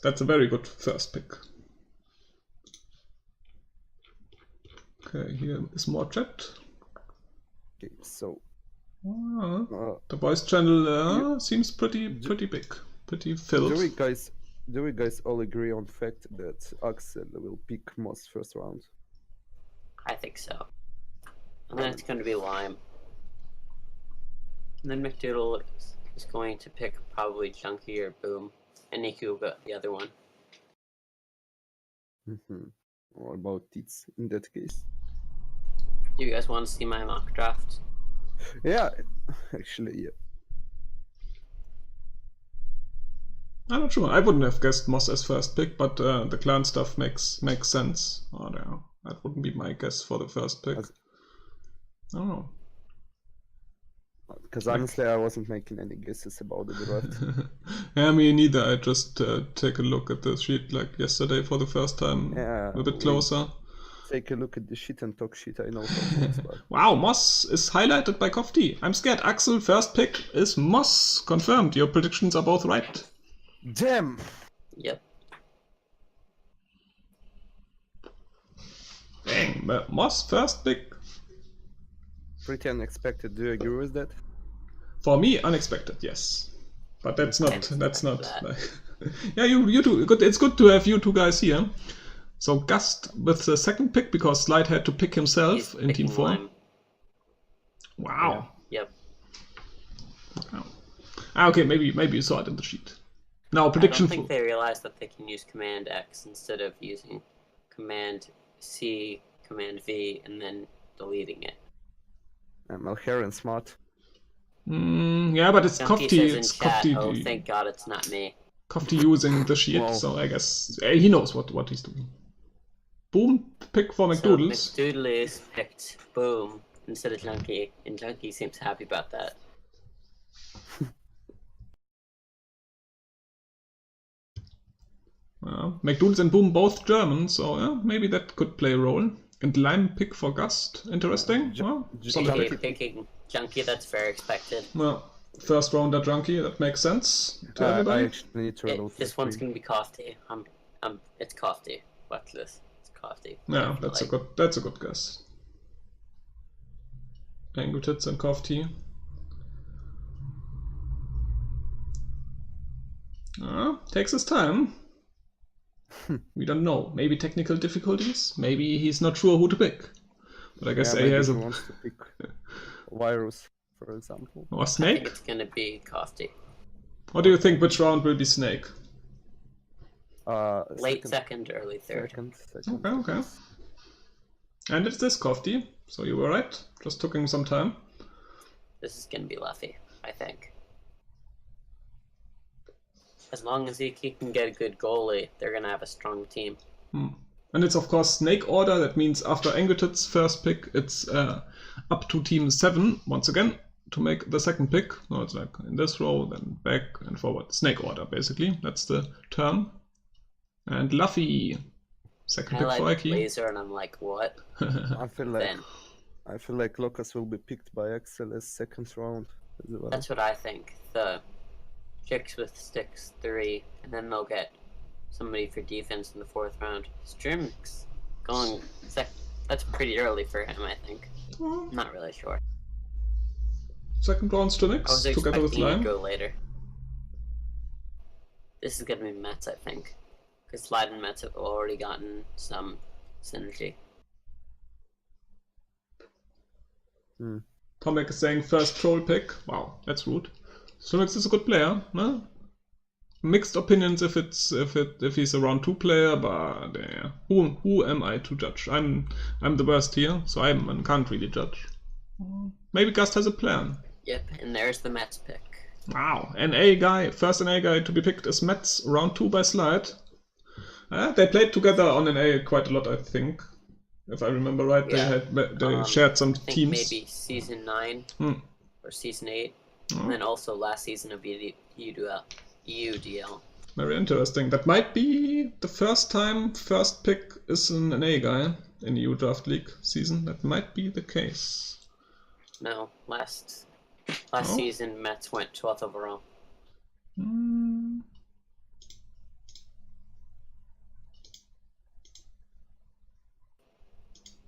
that's a very good first pick. Okay, here is more chat. Okay, so the voice channel seems pretty big, pretty filled. Do we guys all agree on the fact that Axel will pick Moss first round? I think so. And then it's going to be Lime. And then McDoodle is going to pick probably Chunky or Boom. And Niku will go the other one. What about Tits in that case? Do you guys want to see my mock draft? Yeah, actually, yeah. I'm not sure. I wouldn't have guessed Moss as first pick, but the clan stuff makes sense. Oh, no, that wouldn't be my guess for the first pick. I don't know. Because honestly, I wasn't making any guesses about the draft. Yeah, me neither. I just take a look at the sheet like yesterday for the first time, a bit closer. Take a look at the shit and talk shit. I know. Wow, Moss is highlighted by Kofti. I'm scared. Axel, first pick is Moss. Confirmed. Your predictions are both right. Damn. Yep. Dang, Moss first pick. Pretty unexpected. Do you agree with that? For me, unexpected, yes. But that's not. Yeah, you two. Good. It's good to have you two guys here. So Gust with the second pick because Slide had to pick himself in Team 4. Lime. Wow. Yeah. Yep. Wow. Okay, maybe you saw it in the sheet. Now prediction. I don't think they realized that they can use Command X instead of using Command C, Command V, and then deleting it. Malheron smart. Yeah, but it's Kofti. It's Kofti. Oh, thank God it's not me. Kofti using the sheet, so I guess he knows what he's doing. Boom, pick for McDoodles. So McDoodles picked Boom instead of Junkie, and Junkie seems happy about that. McDoodles and Boom both German, so yeah, maybe that could play a role. And Lime pick for Gust, interesting. Picking Junkie, that's very expected. Well, first rounder Junkie, that makes sense to everybody. I actually need to reload this one's gonna be Kofti. It's Kofti. Watch this. It's Kofti. Yeah, that's a good guess. Angle Tits and Kofti. Takes his time. We don't know. Maybe technical difficulties. Maybe he's not sure who to pick. But I guess A has wants to pick Virus, for example. Or Snake? I think it's gonna be Kofti. What do you think? Which round will be Snake? Late second, early third. Second. Okay. And it's this Kofti, so you were right. Just took him some time. This is gonna be Luffy, I think. As long as he can get a good goalie, they're gonna have a strong team. And it's of course Snake order. That means after Angletit's first pick, it's up to Team 7 once again to make the second pick. So it's like in this row, then back and forward. Snake order, basically. That's the turn. And Luffy, second pick for Aki. Laser, and I'm like, what? I feel like Locus will be picked by Axel as second round as well. That's what I think. The Chicks with Sticks 3, and then they'll get somebody for defense in the 4th round. Strimx going that's pretty early for him, I think. I'm not really sure. Second round Strimx together with Lime. To go later. This is gonna be Mets, I think, because Slide and Mets have already gotten some synergy. Tomek is saying first troll pick. Wow, that's rude. Strimx is a good player, no? Mixed opinions if he's a round 2 player, but who am I to judge? I'm the worst here, so I can't really judge. Maybe Gust has a plan. Yep, and there's the Mets pick. Wow, first NA guy to be picked is Mets, round 2 by Slide. They played together on NA quite a lot, I think. If I remember right, yeah. they shared some teams. Maybe season 9 or season 8, and then also last season of EUDL. Very interesting. That might be the first time first pick is an NA guy in EU Draft League season. That might be the case. No, last season Mets went 12th overall.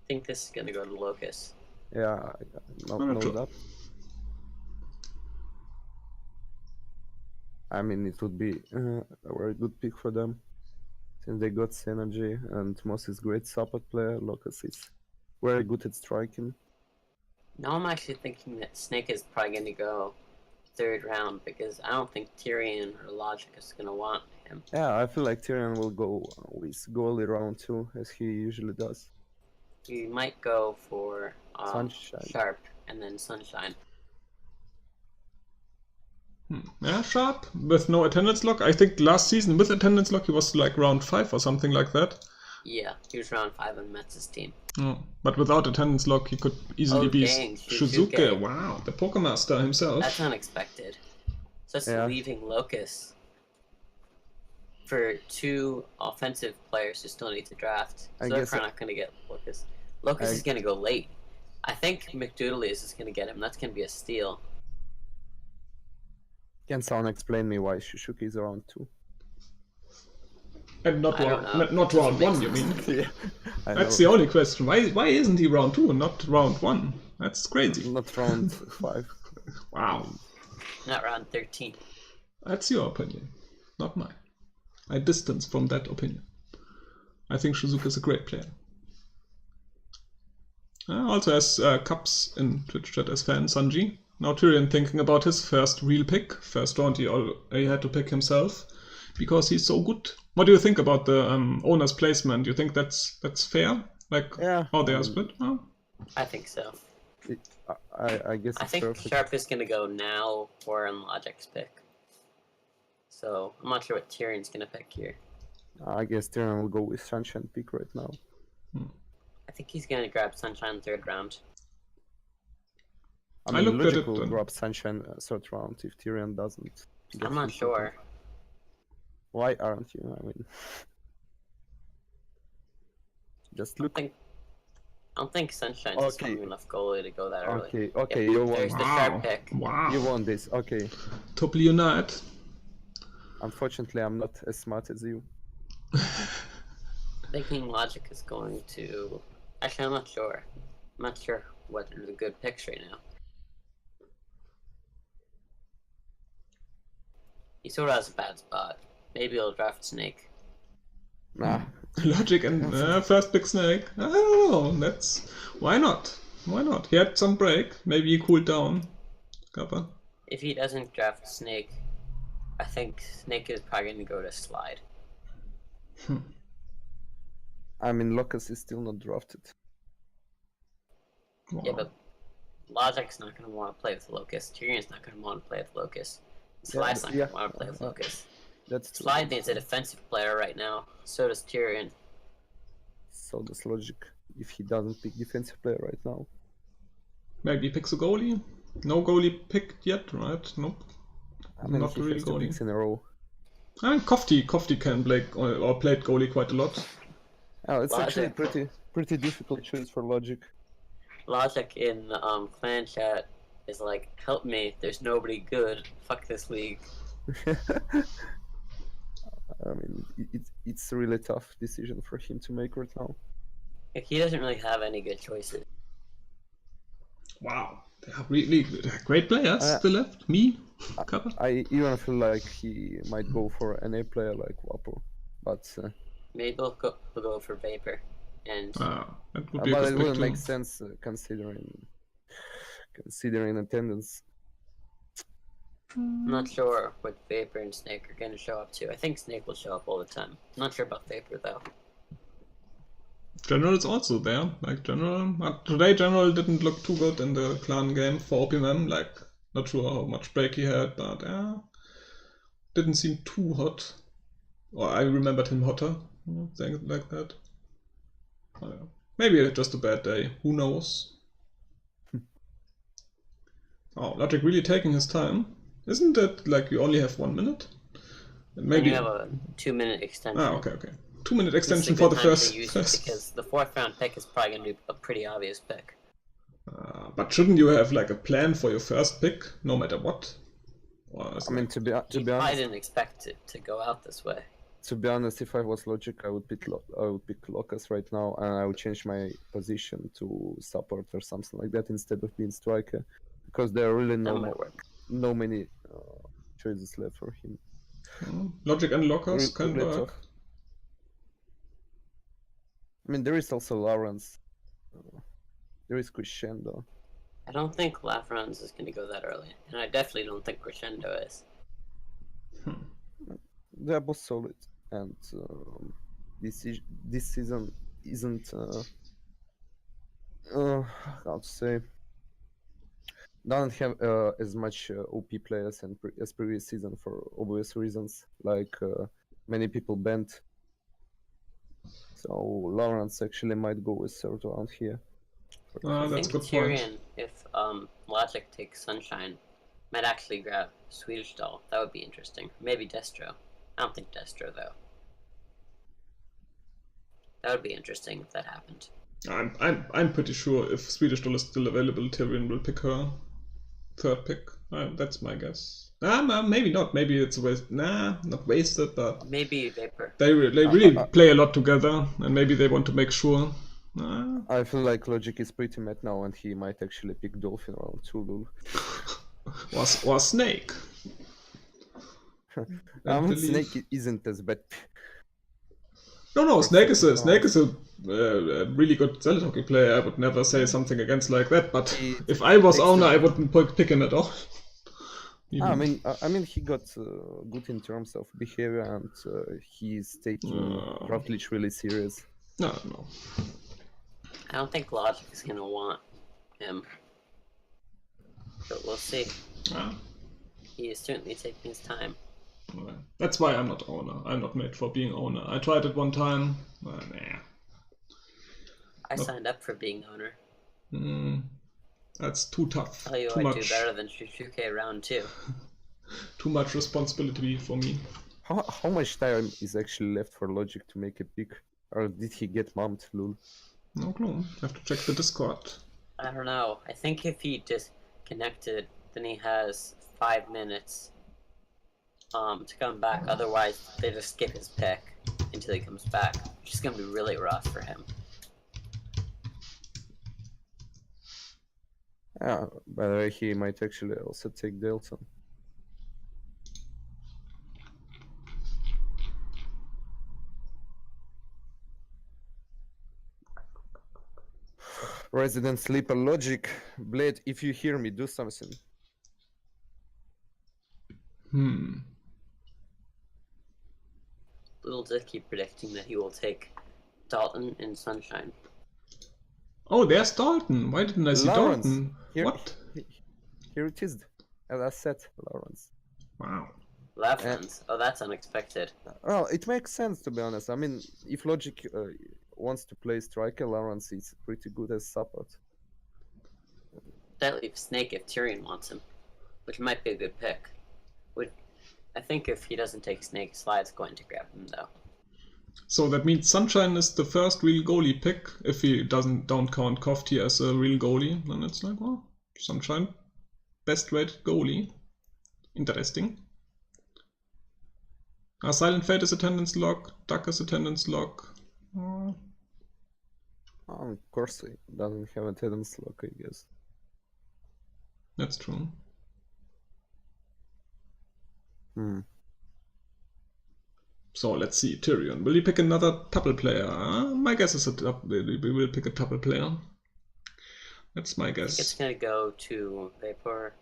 think this is gonna go to Locust. Yeah, no Not sure. doubt. I mean, it would be a very good pick for them. Since they got synergy and Moss is great support player, Locust is very good at striking. Now I'm actually thinking that Snake is probably gonna go 3rd round because I don't think Tyrion or Logic is gonna want him. Yeah, I feel like Tyrion will go with goalie round 2, as he usually does. He might go for Sunshine. Sharp and then Sunshine. Yeah, Sharp with no attendance lock. I think last season with attendance lock he was like round 5 or something like that. Yeah, he was round 5 on Metz's team. Oh, but without attendance lock, he could easily be dang, Shizuke. Wow, the Pokemaster himself. That's unexpected. So that's Yeah. leaving Locust for 2 offensive players who still need to draft. I So they're guess probably not going to get Locust. Locust is going to go late. I think McDoodles is going to get him. That's going to be a steal. Can someone explain me why Shishuki is around 2? And not I don't round, know. not round 1, you mean? Yeah, That's the only question. Why isn't he round 2 and not round 1? That's crazy. Not round 5. Wow. Not round 13. That's your opinion, not mine. I distance from that opinion. I think Shizuka is a great player. Also has Cups in Twitch chat as fan, Sanji. Now Tyrion thinking about his first real pick. First round he had to pick himself because he's so good. What do you think about the owner's placement? Do you think that's fair? Like how they are split? Oh. I think so. I guess I it's think perfect. Sharp is going to go now or on Logic's pick. So I'm not sure what Tyrion's going to pick here. I guess Tyrion will go with Sunshine pick right now. I think he's going to grab Sunshine 3rd round. I mean, looked at Logic it will and- grab Sunshine 3rd round if Tyrion doesn't. I'm not sure. Why aren't you? I mean, just I look. don't think Sunshine's a strong enough goalie to go that early. Okay, Yep, you won. there's the Wow. Sharp pick. Wow. You won this. Okay. Top Leonard. Unfortunately, I'm not as smart as you. Thinking Logic is going to... Actually, I'm not sure. I'm not sure what are the good picks right now. He sort of has a bad spot. Maybe he'll draft Snake. Nah. Logic and first pick Snake. I don't know. That's why not? Why not? He had some break. Maybe he cooled down. Kappa. If he doesn't draft Snake, I think Snake is probably going to go to Slide. I mean, Locust is still not drafted. Wow. Yeah, but Logic's not going to want to play with Locust. Tyrion's not going to want to play with Locust. Slide's not going to want to play with Locust. That's true. Slide needs a defensive player right now. So does Tyrion. So does Logic if he doesn't pick defensive player right now. Maybe he picks a goalie. No goalie picked yet, right? Nope. I mean, Not he really has 2 goalie. picks in a row. I mean, Kofti can play or played goalie quite a lot. Oh, it's actually Logic. pretty difficult choice for Logic. Logic in clan chat is like, help me, there's nobody good. Fuck this league. I mean, it's a really tough decision for him to make right now. Like, he doesn't really have any good choices. Wow. They are really great players still left. Me, Kappa. I even feel like he might go for an A player like Wapo, but Maybe he'll go for Vapor. And That would be a but good it pick wouldn't too. make sense considering attendance. I'm not sure what Vapor and Snake are going to show up to. I think Snake will show up all the time. I'm not sure about Vapor though. General is also there. Like General, today General didn't look too good in the clan game for OPMM. Like, not sure how much break he had, but didn't seem too hot. Or I remembered him hotter, saying it like that. I don't know. Maybe just a bad day. Who knows? Oh, Logic really taking his time. Isn't it like you only have 1 minute? And Maybe you have a 2-minute extension. Okay. 2-minute This is a extension good for the time to first. use it because the 4th round pick is probably going to be a pretty obvious pick. But shouldn't you have like a plan for your first pick, no matter what? Or is I mean, like- to be I honest, didn't expect it to go out this way. To be honest, if I was Logic, I would pick Locus right now, and I would change my position to support or something like that instead of being striker, because there are really That might work. no many choices left for him. Logic and Lockers can Really work. tough. I mean, there is also Lawrence. There is Crescendo. I don't think Lafrance is going to go that early, and I definitely don't think Crescendo is. They are both solid, and this season isn't how to say, doesn't have as much OP players as previous season for obvious reasons, like many people banned. So Lawrence actually might go with third round here. I That's think a good Tyrion, point. if Logic takes Sunshine, might actually grab Swedish Doll. That would be interesting. Maybe Destro. I don't think Destro, though. That would be interesting if that happened. I'm pretty sure if Swedish Doll is still available, Tyrion will pick her third pick. That's my guess. Maybe not. Maybe it's waste. Nah, not wasted, but Maybe Vapor. they really play a lot together, and maybe they want to make sure. I feel like Logic is pretty mad now, and he might actually pick Dolphin round 2, lol. or Snake. Snake isn't as bad. No, Snake is a really good Zealot hockey player. I would never say something against like that. But if I was owner, I wouldn't pick him at all. I mean, he got good in terms of behavior, and he's taking draft leash really serious. No. I don't think Logic is going to want him. But we'll see. He is certainly taking his time. That's why I'm not owner. I'm not made for being owner. I tried it one time. I signed up for being owner. That's too tough. Tell you, too I much. do better than Shusuke round 2. Too much responsibility for me. How much time is actually left for Logic to make a pick? Or did he get mumped, lol? No clue. Have to check the Discord. I don't know. I think if he disconnected, then he has 5 minutes to come back. Otherwise, they just skip his pick until he comes back, which is going to be really rough for him. By the way, he might actually also take Delta. Resident Sleeper Logic. Blade, if you hear me, do something. Little Dicky predicting that he will take Dalton and Sunshine. Oh, there's Dalton. Why didn't I see Lawrence. Dalton? What? Here it is. As I said, Lawrence. Wow. Lafrance. Oh, that's unexpected. Oh, it makes sense, to be honest. I mean, if Logic wants to play striker, Lawrence is pretty good as support. That leaves Snake if Tyrion wants him, which might be a good pick. I think if he doesn't take Snake, Slide's going to grab him, though. So that means Sunshine is the first real goalie pick. If he don't count Kofti as a real goalie, then it's like, well, Sunshine, best rated goalie. Interesting. Silent Fate is attendance log. Duck is attendance log. Of course, he doesn't have attendance log, I guess. That's true. So let's see, Tyrion. Will he pick another Tuple player? My guess is we will pick a Tuple player. That's my guess. I think it's going to go to Vapor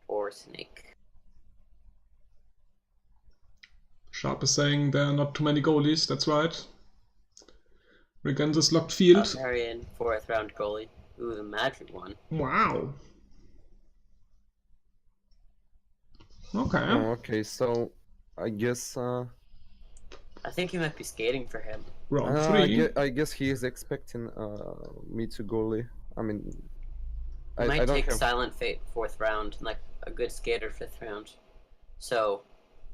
or Snake. Sharp is saying there are not too many goalies, that's right. Regensis locked field. Marion, 4th round goalie. Ooh, the Magic one. Wow. Okay. Okay, so I guess I think you might be skating for him. Round 3. I guess he is expecting me to goalie. I mean, You might I don't take have... Silent Fate 4th round, like a good skater 5th round. So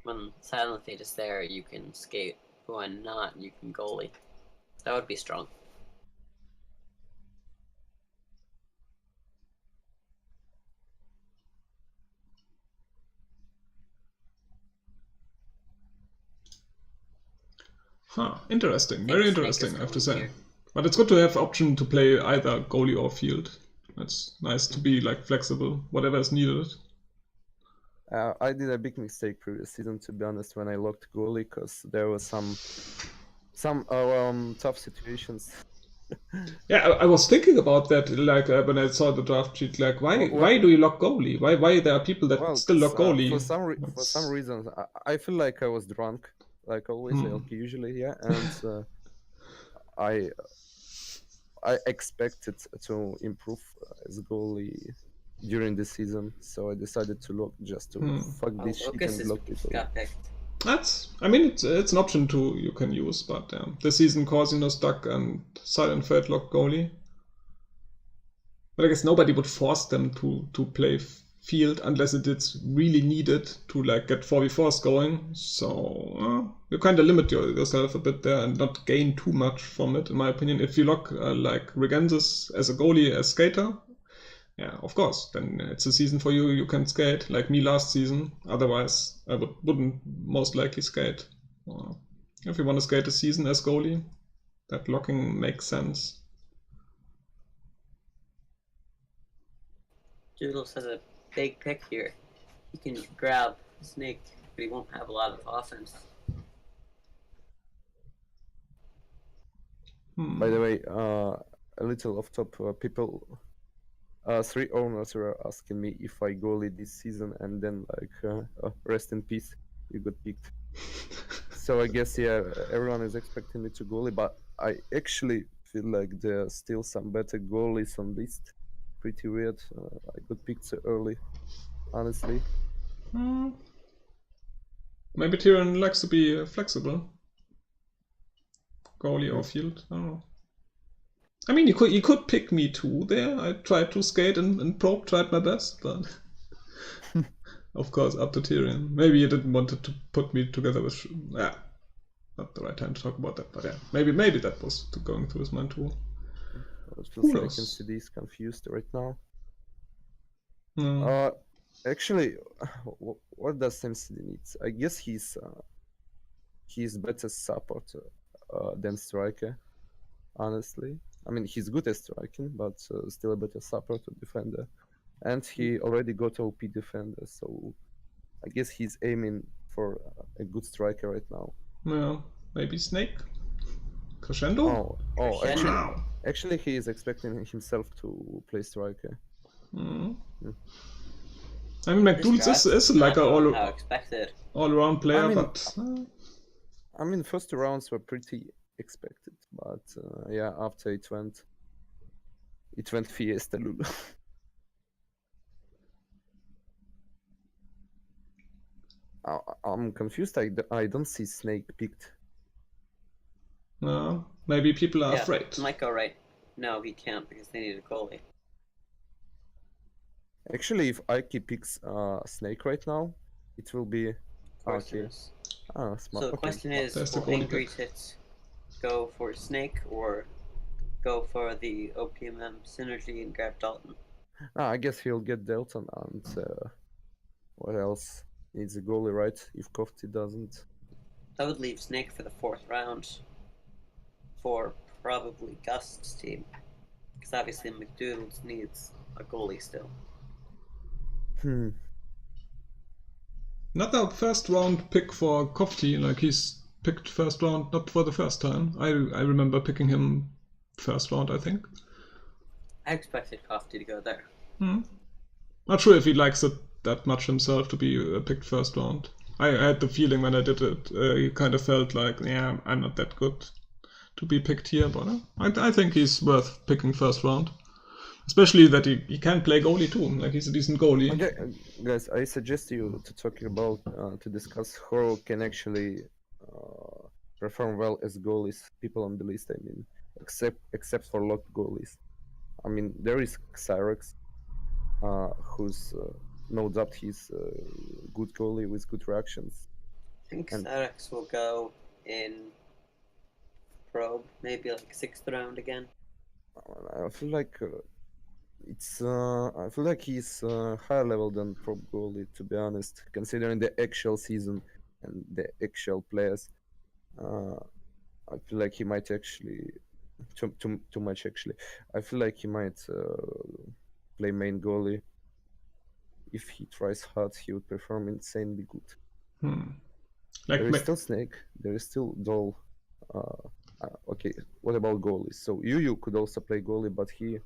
when Silent Fate is there, you can skate. But when not, you can goalie. That would be strong. Huh, interesting. think Very Snake interesting, is I have to going say. here. But it's good to have option to play either goalie or field. It's nice to be like flexible, whatever is needed. I did a big mistake previous season, to be honest, when I locked goalie, because there was some tough situations. Yeah, I was thinking about that, like when I saw the draft sheet. Like, why do you lock goalie? Why there are people that Well, still lock 'cause, goalie? for some reasons, I feel like I was drunk, like always, like usually, yeah, and I I expected to improve as a goalie during the season, so I decided to lock just to fuck Oh, this shit Lucas and lock it all. got picked. I mean, it's an option you can use, but this season Corsino stuck and Silent Fate lock goalie. But I guess nobody would force them to play field unless it's really needed to like get 4v4s going. So you kind of limit yourself a bit there and not gain too much from it, in my opinion. If you lock like Regensis as a goalie, as skater, yeah, of course, then it's a season for you. You can skate like me last season. Otherwise, I wouldn't most likely skate. If you want to skate a season as goalie, that locking makes sense. Doodles has a big pick here. He can grab Snake, but he won't have a lot of offense. By the way, a little off top, people, 3 owners were asking me if I goalie this season, and then like, rest in peace, you got picked. So I guess yeah, everyone is expecting me to goalie, but I actually feel like there are still some better goalies on list. Pretty weird. I got picked so early, honestly. Maybe Tyrion likes to be flexible. Goalie or field, I don't know. I mean, you could pick me too there. I tried to skate and probe, tried my best, but of course, up to Tyrion. Maybe you didn't want to put me together with. Yeah, not the right time to talk about that, but yeah, maybe that was going through his mind too. It feels like MCD is confused right now. Actually, what does MCD needs? I guess he's better support than striker. Honestly, I mean he's good at striking, but still a better support or defender. And he already got OP defender, so I guess he's aiming for a good striker right now. Yeah, maybe Snake? Crescendo? Actually he is expecting himself to play striker. I mean, McDougal's is like a all-around player, I mean, but... I mean, first rounds were pretty expected, but yeah, after it went Fiesta Lulu. I'm confused. I don't see Snake picked. No, maybe people are afraid. Might go right. No, he can't because they need a goalie. Actually, if Ike picks Snake right now, it will be okay. So the question is, will Angry Tits go for Snake or go for the OPMM synergy and grab Dalton? I guess he'll get Dalton, and what else? Needs a goalie, right? If Kofti doesn't. That would leave Snake for the 4th round for probably Gust's team. Because obviously McDougal's needs a goalie still. Not a first round pick for Kofti, like he's picked first round not for the first time. I remember picking him first round, I think. I expected Kofti to go there. Not sure if he likes it that much himself to be picked first round. I had the feeling when I did it, he kind of felt like, yeah, I'm not that good to be picked here, but I think he's worth picking first round. Especially that he can play goalie too, like he's a decent goalie. Okay, guys, I suggest you to talk about, to discuss who can actually perform well as goalies, people on the list, I mean, except for locked goalies. I mean, there is Cyrex, who's no doubt he's a good goalie with good reactions. I think Cyrex will go in probe, maybe like 6th round again. I feel like I feel like he's higher level than probe goalie, to be honest, considering the actual season and the actual players. I feel like he might actually too much actually. I feel like he might play main goalie. If he tries hard, he would perform insanely good. Like, There is still Snake. There is still Doll. Okay, what about goalies? So you could also play goalie, but he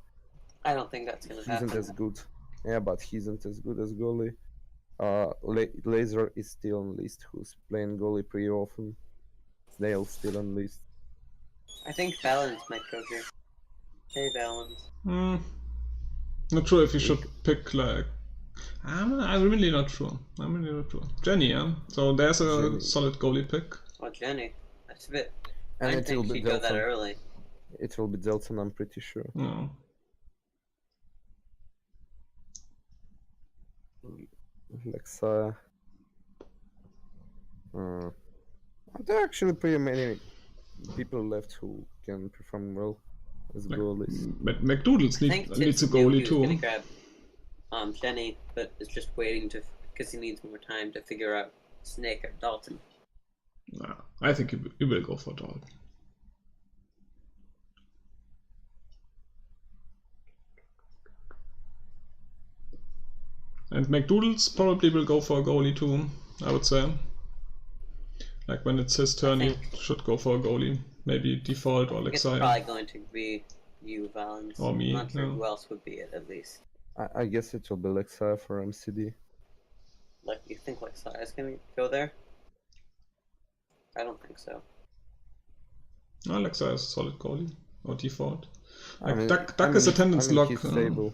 I don't think that's gonna isn't happen. as good. Yeah, but he isn't as good as goalie. Laser is still on list, who's playing goalie pretty often. Snail still on list. I think Valens might go here. Hey, Valens. not sure if you should pick like. I'm really not sure. Jenny, yeah. So there's a Jenny. solid goalie pick. Oh, Jenny. That's a bit. And I it didn't will think be she'd go that Delton. early. It will be Delton, I'm pretty sure. No. Lexa. There are actually pretty many people left who can perform well as goalies. McDoodles I think needs a Tits knew goalie he was too. gonna grab Jenny, but is just waiting because he needs more time to figure out Snake or Dalton. Nah, I think you will go for Dalton. And McDoodles probably will go for a goalie too, I would say. Like when it's his turn, he should go for a goalie. Maybe default or It's Lexi. probably going to be you, Valens. Or me, I'm not sure yeah. who else would be it, at least. I guess it will be Lexa for MCD. Like, you think Lexi is gonna go there? I don't think so. Alexa is a solid goalie or default. I Like mean- Duck is attendance lock. He's stable.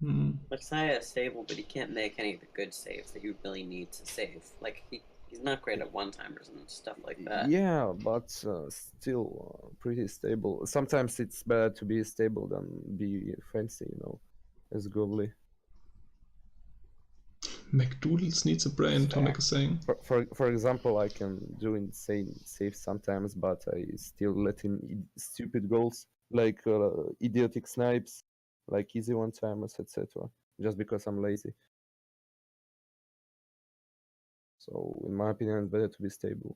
Lexi is stable, but he can't make any of the good saves that you really need to save. Like, he's not great at one-timers and stuff like that. Yeah, but still pretty stable. Sometimes it's better to be stable than be fancy, you know, as goalie. McDoodles needs a brain, Tomek is saying. For example, I can do insane saves sometimes, but I still let in stupid goals, like idiotic snipes, like easy one-timers, etc. Just because I'm lazy. So, in my opinion, it's better to be stable.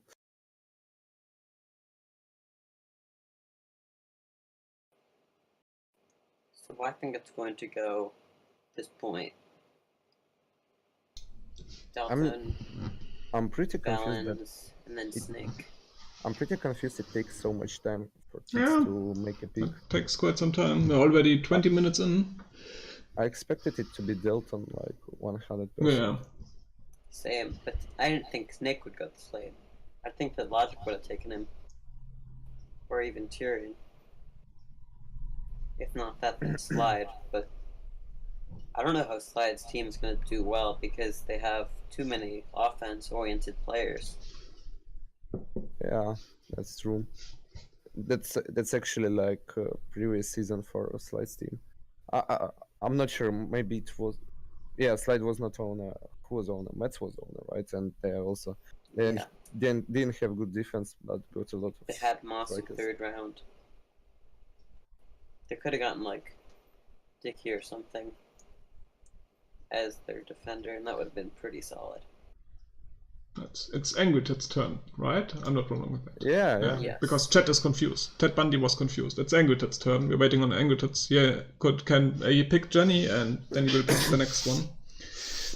So I think it's going to go this point. Dalton, I'm pretty confused that Valens, and then Snake. I'm pretty confused it takes so much time for kids Yeah. to make a pick. It takes quite some time. We're already 20 minutes in. I expected it to be Delton like 100%. Yeah. Same, but I didn't think Snake would go this late. I think that Logic would have taken him. Or even Tyrion. If not that, then Slide, but I don't know how Slide's team is going to do well because they have too many offense-oriented players. Yeah, that's true. That's actually like previous season for Slide's team. I'm not sure. Maybe it was. Yeah, Slide was not owner. Who was owner? Mets was owner, right? And they also didn't have good defense, but got a lot of. They had Moss in strikers. third round. They could have gotten like Dickey or something as their defender, and that would have been pretty solid. It's Angry Ted's turn, right? I'm not wrong with that. Yeah. Yes. Because Chet is confused. Ted Bundy was confused. It's Angry Ted's turn. We're waiting on Angry Ted's. Yeah, can he pick Jenny and then he will pick the next one.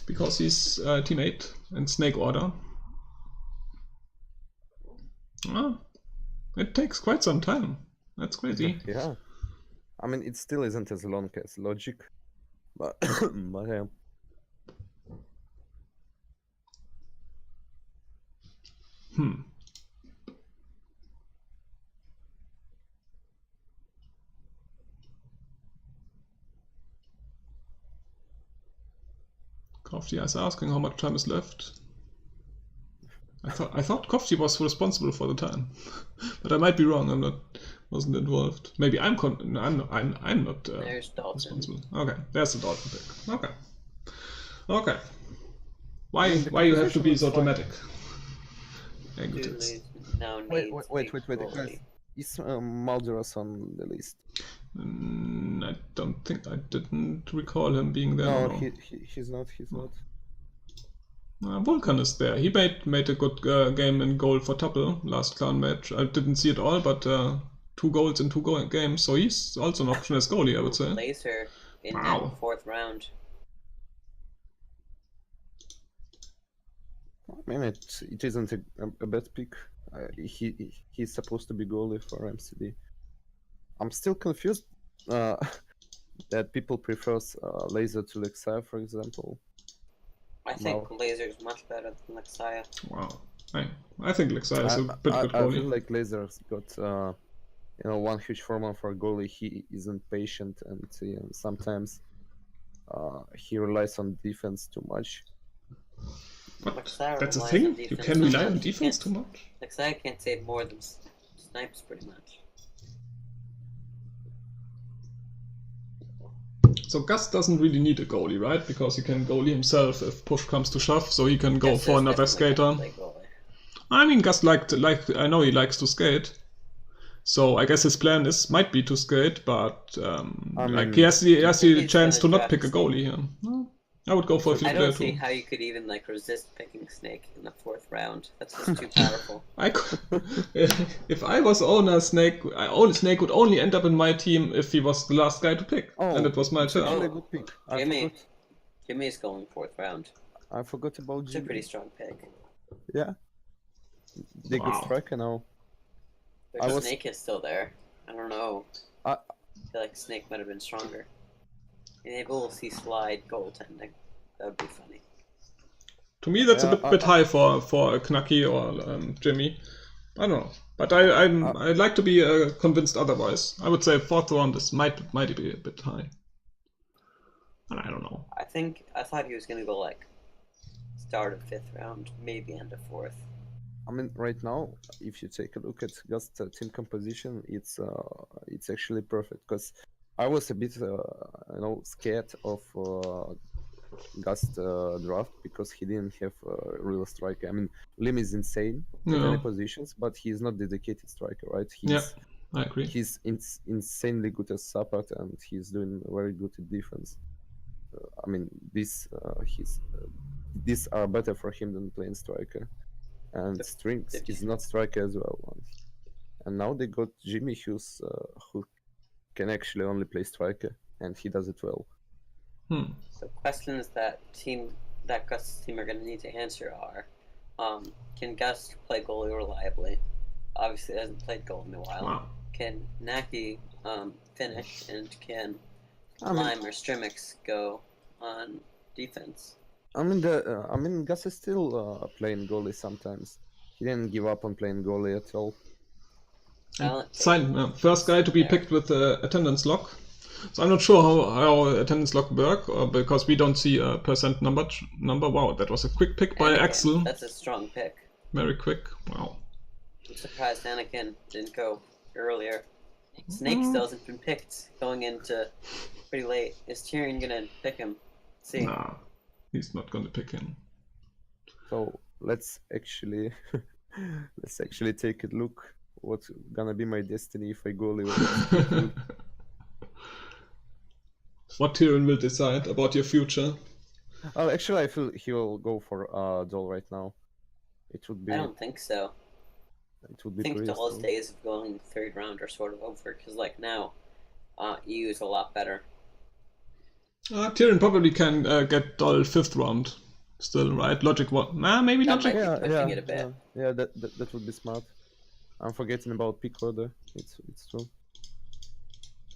Because he's teammate in snake order. Oh, it takes quite some time. That's crazy. Yeah. I mean, it still isn't as long as Logic, but but yeah. Kofti is asking how much time is left. I thought Kofti was responsible for the time, but I might be wrong. Wasn't involved. Maybe I'm not There's Dalton. responsible. Okay, there's the Dalton pick. Okay. Why you have to be so dramatic? Angry Tits. Now Wait, needs wait, a guys. goalie. Is Malduras on the list? I don't think I didn't recall him being there. No, No. he's not. He's not. Vulcan is there. He made a good game in goal for Tuple last clan match. I didn't see it all, but 2 goals in 2 games, so he's also an option as goalie, I would say. Laser in Wow. that 4th round. I mean, it isn't a bad pick. He's supposed to be goalie for MCD. I'm still confused that people prefers Laser to Lexia, for example. I think Laser is much better than Lexia. Wow. I think Lexia is a bit good I goalie. feel like Laser's got one huge problem for a goalie. He isn't patient, and sometimes he relies on defense too much. What? Lexia That's a relies thing? on You defense can so rely on much. defense too much? Lexia can't save more than Snipes, pretty much. So Gus doesn't really need a goalie, right? Because he can goalie himself if push comes to shove, so he can go Gus for is another definitely skater. gonna play goalie. I mean, Gus I know he likes to skate, so I guess his plan might be to skate, but like he has the chance to not pick a goalie here. No, I would go for a few I player don't see too. how you could even like resist picking Snake in the 4th round. That's just too powerful. If I was owner Snake, Snake would only end up in my team if he was the last guy to pick, and it was my turn. Actually, a good pick. Jimmy is going 4th round. I forgot about It's a Jimmy. pretty strong pick. Yeah. They Wow. good striker now. But Snake is still there. I don't know. I I feel like Snake might have been stronger. Enable C slide goaltending. That would be funny. To me, that's a bit high for a Knucky or Jimmy. I don't know, but I'd like to be convinced otherwise. I would say 4th round might be a bit high. And I don't know. I thought he was gonna go like start of 5th round, maybe end of 4th. I mean, right now, if you take a look at Gust's team composition, it's actually perfect. Because I was a bit, scared of Gust draft because he didn't have a real striker. I mean, Lim is insane in any positions, but he's not dedicated striker, right? I agree. He's insanely good as support, and he's doing very good at defense. I mean, these are better for him than playing striker. And Strings is not striker as well. And now they got Jimmy Hughes, who can only play striker, and he does it well. So questions that Gust's team are going to need to answer are, can Gus play goalie reliably? Obviously, he hasn't played goalie in a while. Wow. Can Naki finish, and can Lime or Strimix go on defense? I mean, Gus is still playing goalie sometimes. He didn't give up on playing goalie at all. First guy to be picked with attendance lock. So I'm not sure how attendance lock work, because we don't see a percent number. Wow, that was a quick pick by Anakin, Axel. That's a strong pick. Very quick. Wow. I'm surprised Anakin didn't go earlier. Snake still hasn't been picked going into pretty late. Is Tyrion gonna pick him? Let's see. Nah, he's not gonna pick him. So let's actually take a look. What's gonna be my destiny if I goalie? What Tyrion will decide about your future. Oh, actually, I feel he will go for Dol right now. It would be. I don't think so. It would be. I think pretty Dol's strong. days of going 3rd round are sort of over, because like now, EU is a lot better. Tyrion probably can get Dol 5th round. Still, right? Logic what? Nah, maybe That Logic. might be pushing it a bit. Yeah, that would be smart. I'm forgetting about pick order. It's true.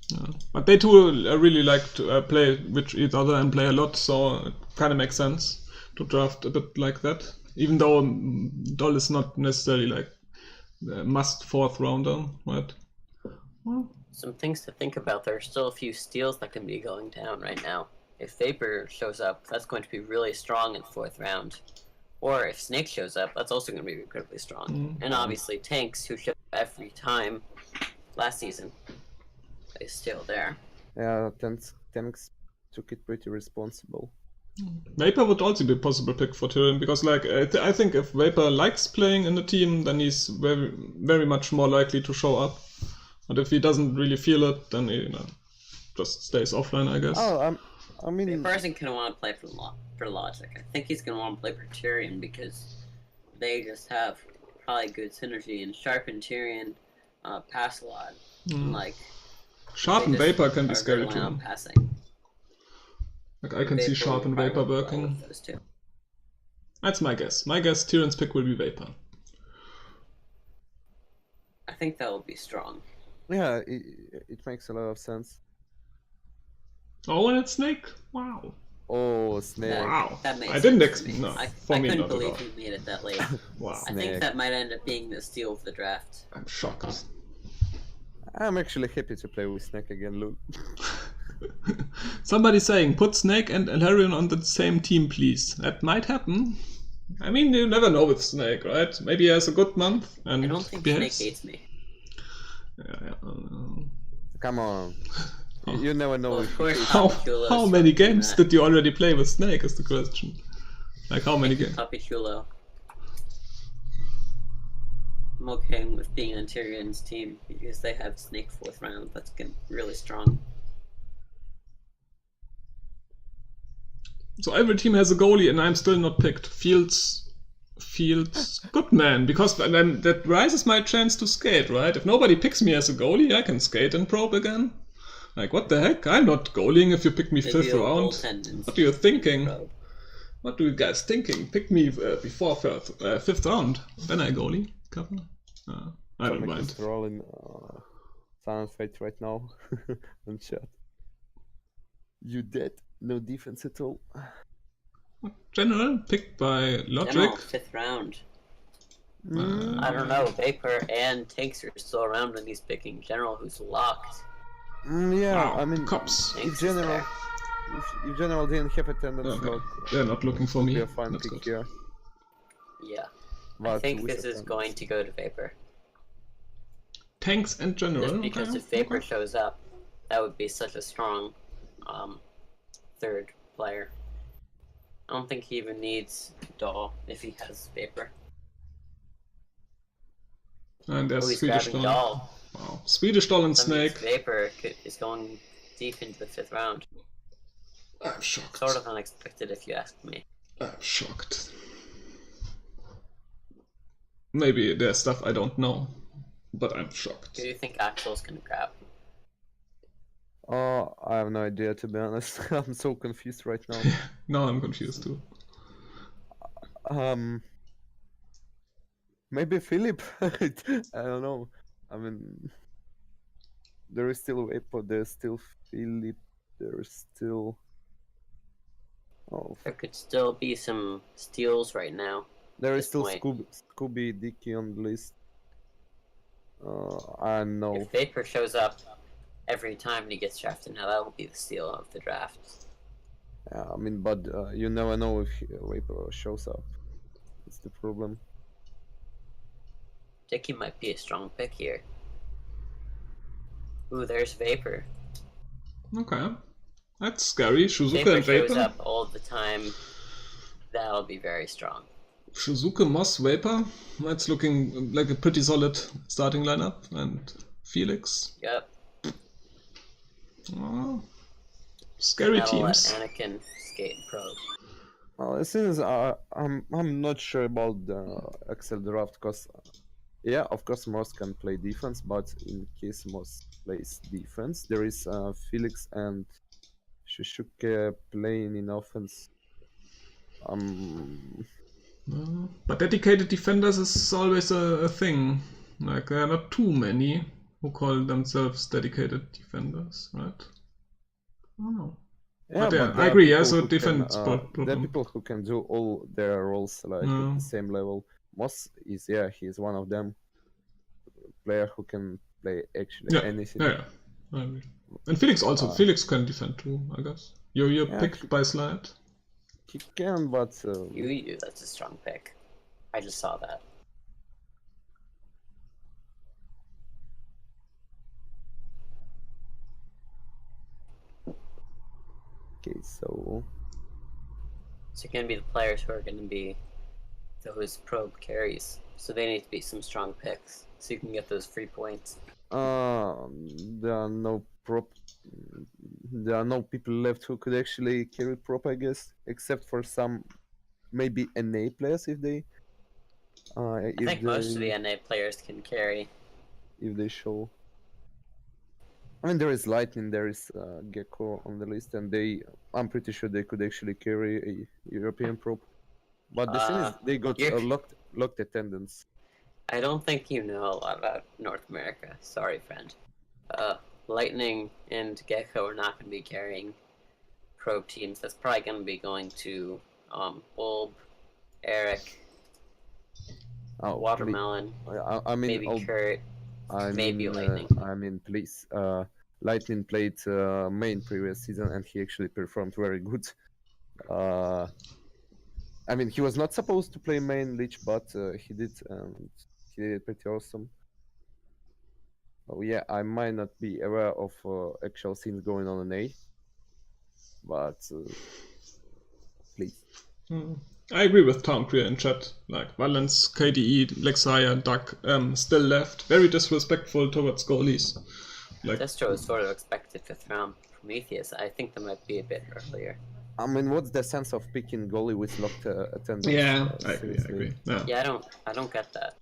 Yeah. But they two really like to play with each other and play a lot, so it kind of makes sense to draft a bit like that. Even though Dol is not necessarily like a must 4th rounder, right? Well, Some things to think about. There are still a few steals that can be going down right now. If Vapor shows up, that's going to be really strong in 4th round. Or if Snake shows up, that's also going to be incredibly strong. And obviously Tanks, who showed up every time last season, is still there. Yeah, Tanks took it pretty responsible. Vapor would also be a possible pick for Tyrion, because like I think if Vapor likes playing in the team, then he's very, very much more likely to show up. But if he doesn't really feel it, then he just stays offline, I guess. Oh, I mean, Vapor isn't gonna want to play for Logic. I think he's gonna want to play for Tyrion because they just have probably good synergy, and Sharp and Tyrion pass a lot. And, like, Sharp they and just Vapor can be are scary reliant on too. passing. Like I can see Sharp and will Vapor probably work well working. with those two. That's my guess. My guess Tyrion's pick will be Vapor. I think that will be strong. yeah, it makes a lot of sense. Oh, and it's Snake? Wow. Oh, Snake. Wow. That makes I didn't sense to me. no, I for me couldn't not at believe all. he made it that late. Wow. I think Snake. that might end up being the steal of the draft. I'm shocked. I'm actually happy to play with Snake again, Lul. Somebody saying, put Snake and Elharion on the same team, please. That might happen. I mean, you never know with Snake, right? Maybe he has a good month and I don't think behaves. Snake hates me. Yeah. Come on. You never know. Well, of course, How many games did you already play with Snake is the question. Like how many games? Puppy Chulo. I'm okay with being on Tyrion's team because they have Snake 4th round. That's really strong. So every team has a goalie and I'm still not picked. Fields good man, because then that rises my chance to skate, right? If nobody picks me as a goalie, I can skate in probe again. Like what the heck? I'm not goaling if you pick me 5th round. What are you thinking? What do you guys thinking? Pick me before 5th round. Then I goalie. Cover. I don't mind. Rolling Silent Fate right now on chat. You dead? No defense at all. General picked by Logic. General 5th round. I don't know. Vapor and Tanks are still around when he's picking General, who's locked. Yeah, Wow, I mean, cops. if General didn't have attendance lock, They're not looking for me. be a fine That's pick good. here. Yeah. I But think with this is attendance. going to go to Vapor. Tanks and General. Just because okay. if Vapor shows up, that would be such a strong 3rd player. I don't think he even needs Doll if he has Vapor. And there's Oh, he's Swedish grabbing Doll. Doll. Wow. Swedish Doll and That means Snake. Vapor is going deep into the 5th round. I'm shocked. Sort of unexpected if you ask me. I'm shocked. Maybe there's stuff I don't know, but I'm shocked. Who do you think Axel's gonna grab? Oh, I have no idea, to be honest. I'm so confused right now. Now I'm confused too. Maybe Philip. I don't know. I mean, there is still Vapor, there's still Philip, there's still. Oh, There could still be some steals right now. there At is this still point. Scooby, Dicky on the list. I know. If Vapor shows up every time he gets drafted, now that will be the steal of the draft. Yeah, I mean, but you never know if Vapor shows up. That's the problem. Dicky might be a strong pick here. Ooh, there's Vapor. Okay. That's scary. Shizuka Vapor and shows Vapor. up all the time. That'll be very strong. Shizuka, Moss, Vapor. That's looking like a pretty solid starting lineup. And Felix. Yep. Oh, scary Now I'll let teams. Anakin skate and probe. Well, as soon as I'm not sure about the Excel draft, because yeah, of course Moss can play defense, but in case Moss plays defense, there is Felix and Shizuka playing in offense. But dedicated defenders is always a thing. Like, there are not too many who call themselves dedicated defenders, right? I don't know. Yeah, But yeah, there I are agree, people yeah, so who defense can, problem. there are people who can do all their roles like at Yeah. the same level. Moss is, yeah, he's one of them. Player who can play actually Yeah, anything. yeah, I agree. And Felix also. Felix can defend too, I guess. You're Yeah, picked by Slide. He can, but You, that's a strong pick. I just saw that. okay, so So gonna be the players who are gonna be those probe carries. So they need to be some strong picks so you can get those free points. there are no there are no people left who could actually carry prop, I guess, except for some maybe NA players if they I if think most of the they NA players can carry. show. I mean, there is Lightning, there is Gecko on the list, and I'm pretty sure they could actually carry a European prop. But the thing is, they got you're- locked attendance. I don't think you know a lot about North America. Sorry, friend. Lightning and Gecko are not going to be carrying probe teams. That's probably going to be going to Bulb, Eric, Oh, Watermelon, I mean, maybe Kurt, maybe Lightning. I mean, please. Lightning played main previous season, and he actually performed very good. I mean, he was not supposed to play main Lich, but he did, and he did it pretty awesome. Oh yeah, I might not be aware of actual scenes going on in A, but please. I agree with Town Creer in chat. Like Valence, KDE, Lexia, Duck, still left. Very disrespectful towards goalies. Like Destro is sort of expected 5th round. Prometheus, I think that might be a bit earlier. I mean, what's the sense of picking goalie with locked attendance? yeah, I agree. Seriously. Yeah. I don't get that.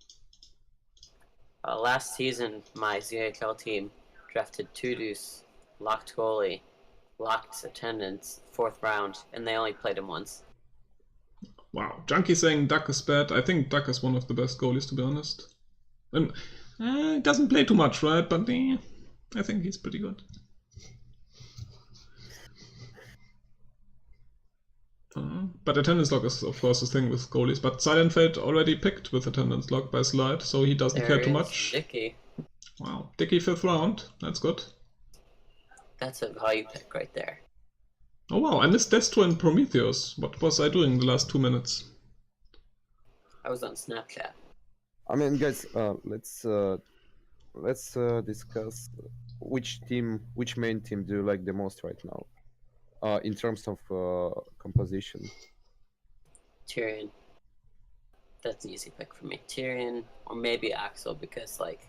Last season, my ZHL team drafted 2 deuce, locked goalie, locked attendance, 4th round, and they only played him once. Wow, Junkie saying Duck is bad. I think Duck is one of the best goalies, to be honest. And doesn't play too much, right? But I think he's pretty good. But attendance lock is, of course, the thing with goalies. But Silentfeld already picked with attendance lock by Slide, so he doesn't care too much. Dicky. Wow, Dicky 5th round. That's good. That's a value pick right there. Oh wow, I missed Destro and Prometheus. What was I doing the last 2 minutes? I was on Snapchat. I mean, guys, let's discuss which main team do you like the most right now, in terms of composition. Tyrion. That's an easy pick for me. Tyrion, or maybe Axel, because like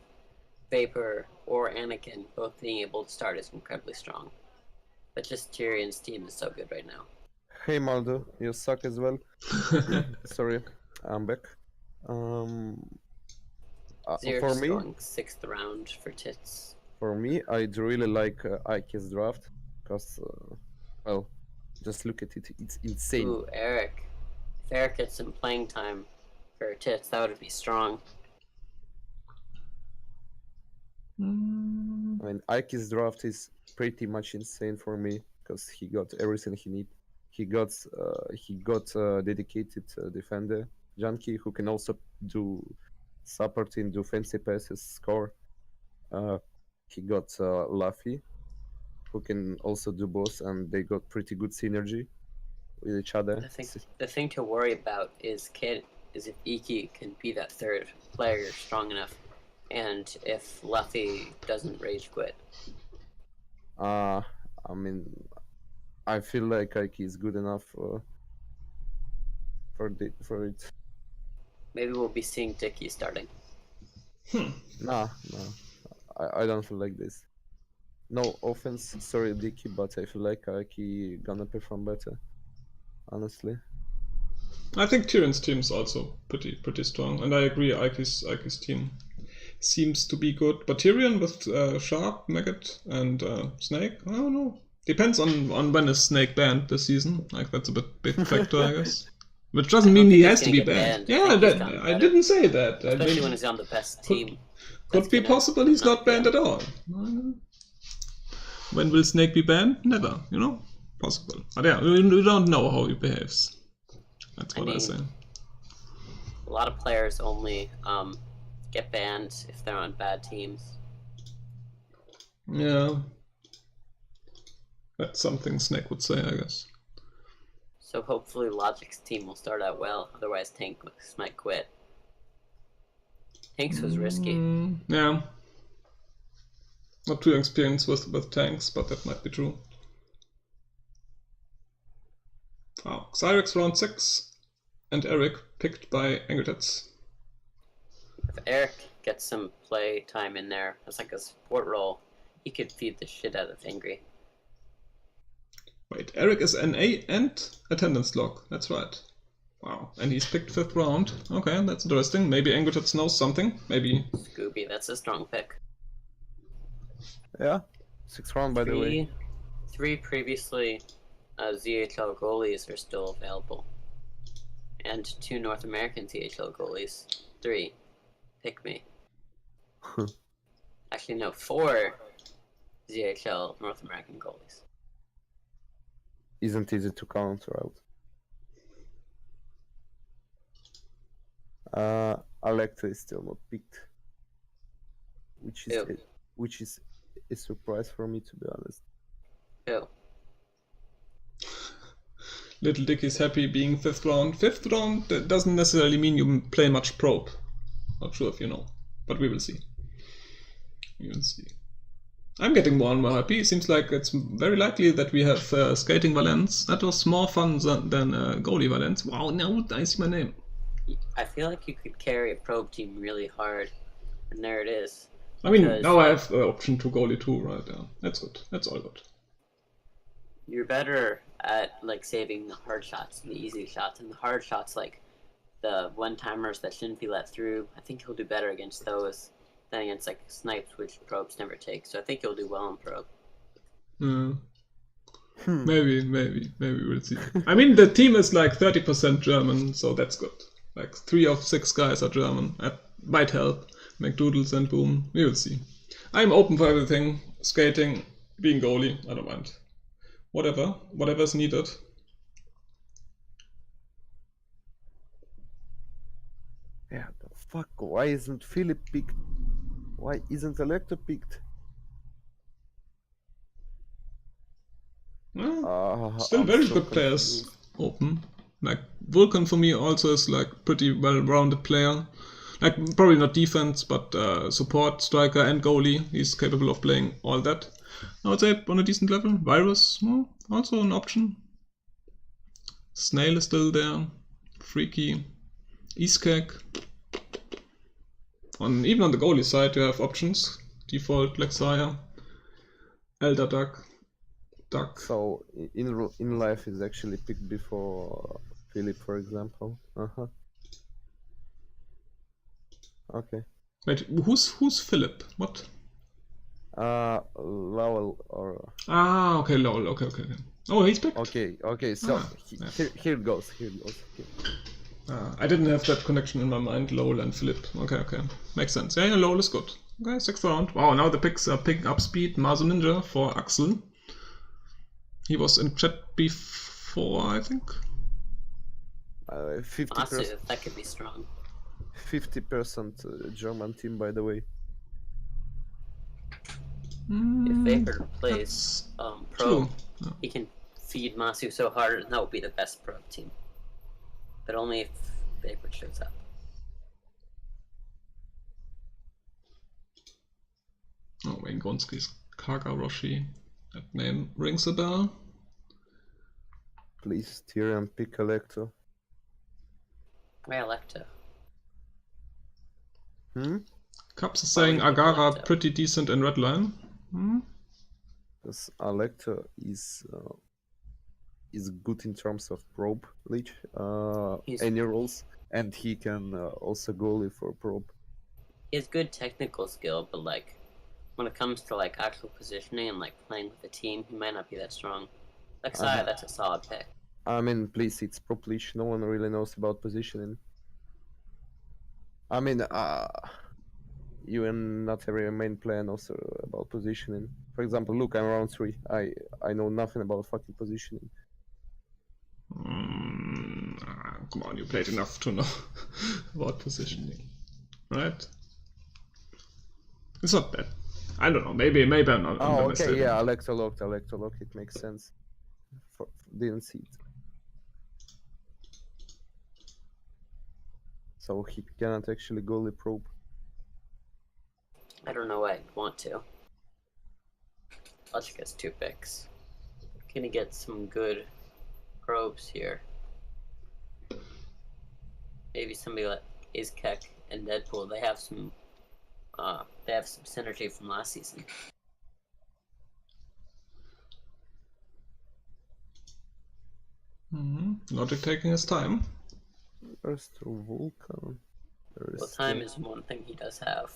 Vapor or Anakin both being able to start is incredibly strong. But just Tyrion's team is so good right now. Hey Maldo, you suck as well. Sorry, I'm back. For Zerg's me, going 6th round for tits. For me, I really like Ike's draft because, well, just look at it; it's insane. Ooh, Eric. If Eric gets some playing time for tits, that would be strong. I mean, Ike's draft is pretty much insane for me because he got everything he need. He got dedicated defender, Junkie, who can also do supporting, do fancy passes, score. He got Luffy, who can also do both, and they got pretty good synergy with each other. The thing to worry about is if Iki can be that 3rd player strong enough, and if Luffy doesn't rage quit. I mean, I feel like Ike is good enough for it. Maybe we'll be seeing Dicky starting. Nah, I don't feel like this. No offense, sorry Dicky, but I feel like Ike gonna perform better. Honestly. I think Tyrion's team is also pretty strong, and I agree. Ike's team seems to be good, but Tyrion with Sharp, Maggot, and Snake, I don't know. Depends on when is Snake banned this season. Like that's a big factor, I guess. Which doesn't mean he has to be banned. Yeah, I didn't say that. Especially when he's on the best team. Could be possible he's not banned at all. When will Snake be banned? Never, possible. But yeah, we don't know how he behaves. That's what I say. A lot of players only get banned if they're on bad teams. Yeah. That's something Snake would say, I guess. So hopefully Logic's team will start out well, otherwise Tanks might quit. Tanks was risky. Yeah. Not too experienced with tanks, but that might be true. Oh, Cyrex round 6 and Eric picked by Angletats. If Eric gets some play time in there as like a support role, he could feed the shit out of Angry. Wait, Eric is NA and attendance log. That's right. Wow, and he's picked 5th round. Okay, that's interesting. Maybe Angututs knows something. Maybe. Scooby, that's a strong pick. Yeah, 6th round by the way. Three previously ZHL goalies are still available. And 2 North American ZHL goalies. 3. Pick me. Actually, no, 4 ZHL North American goalies. Isn't easy to count out. Alecto is still not picked, which is a surprise for me, to be honest. Who? Little Dickie's happy being 5th round. 5th round, that doesn't necessarily mean you play much probe. Not sure if you know, but we will see. We will see. I'm getting more and more happy. It seems like it's very likely that we have Skating Valence. That was more fun than Goalie Valence. Wow, now I see my name. I feel like you could carry a probe team really hard, and there it is. I mean, now I have the option to Goalie too, right? Yeah, that's good. That's all good. You're better at like saving the hard shots and the easy shots, and the hard shots like the one-timers that shouldn't be let through. I think he'll do better against those than against like snipes, which probes never take. So I think he'll do well in probe. Maybe we'll see. I mean, the team is like 30% German, so that's good. Like 3 of 6 guys are German. That might help. McDoodles and boom. We will see. I'm open for everything. Skating, being goalie, I don't mind. Whatever's needed. Yeah, the fuck? Why isn't Philip picked? Why isn't Alecto picked? Well, still very good players open. Like Vulcan for me also is like pretty well-rounded player. Like probably not defense, but support, striker, and goalie. He's capable of playing all that. I would say on a decent level. Virus, well, also an option. Snail is still there. Freaky, Iskek. Even on the goalie side, you have options. Default, Black Sire, Elder Duck. So in life is actually picked before Philip, for example. Okay. Wait, who's Philip? What? Lowell or. Okay, Lowell. Okay. Oh, he's picked. Okay. So here it goes. I didn't have that connection in my mind, Lowell and Philip. Okay. Makes sense. Yeah, Lowell is good. Okay, 6th round. Wow, now the picks are picking up speed. Maso Ninja for Axel. He was in chat before, I think. 50%. That could be strong. 50% German team, by the way. If Vapor plays pro, yeah. he can feed Masu so hard, and that will be the best pro team. But only if Vapor shows up. Oh, Wayne Gonski's Kagaroshi. That name rings a bell. Please, Tyrion, pick Alecto. Why Alecto? Cups is saying Agara pretty decent in red line. Because Alecto is good in terms of probe leech, any rolls, and he can also goalie for probe. He has good technical skill, but like when it comes to like actual positioning and like playing with the team, he might not be that strong. Like Saya, that's a solid pick. I mean, please, it's probe leech. No one really knows about positioning. I mean, you and not every main player knows about positioning. For example, look, I'm round 3. I know nothing about fucking positioning. Come on, you played enough to know about positioning, right? It's not bad. I don't know. Maybe I'm not. Oh, okay, yeah. Alecto locked. It makes sense. Didn't see it. So he cannot actually goalie probe. I don't know why I'd want to. Logic has 2 picks. Can he get some good probes here? Maybe somebody like Iskek and Deadpool. They have some synergy from last season. Logic taking his time. There's the Vulcan. There Well, is time the... is one thing he does have.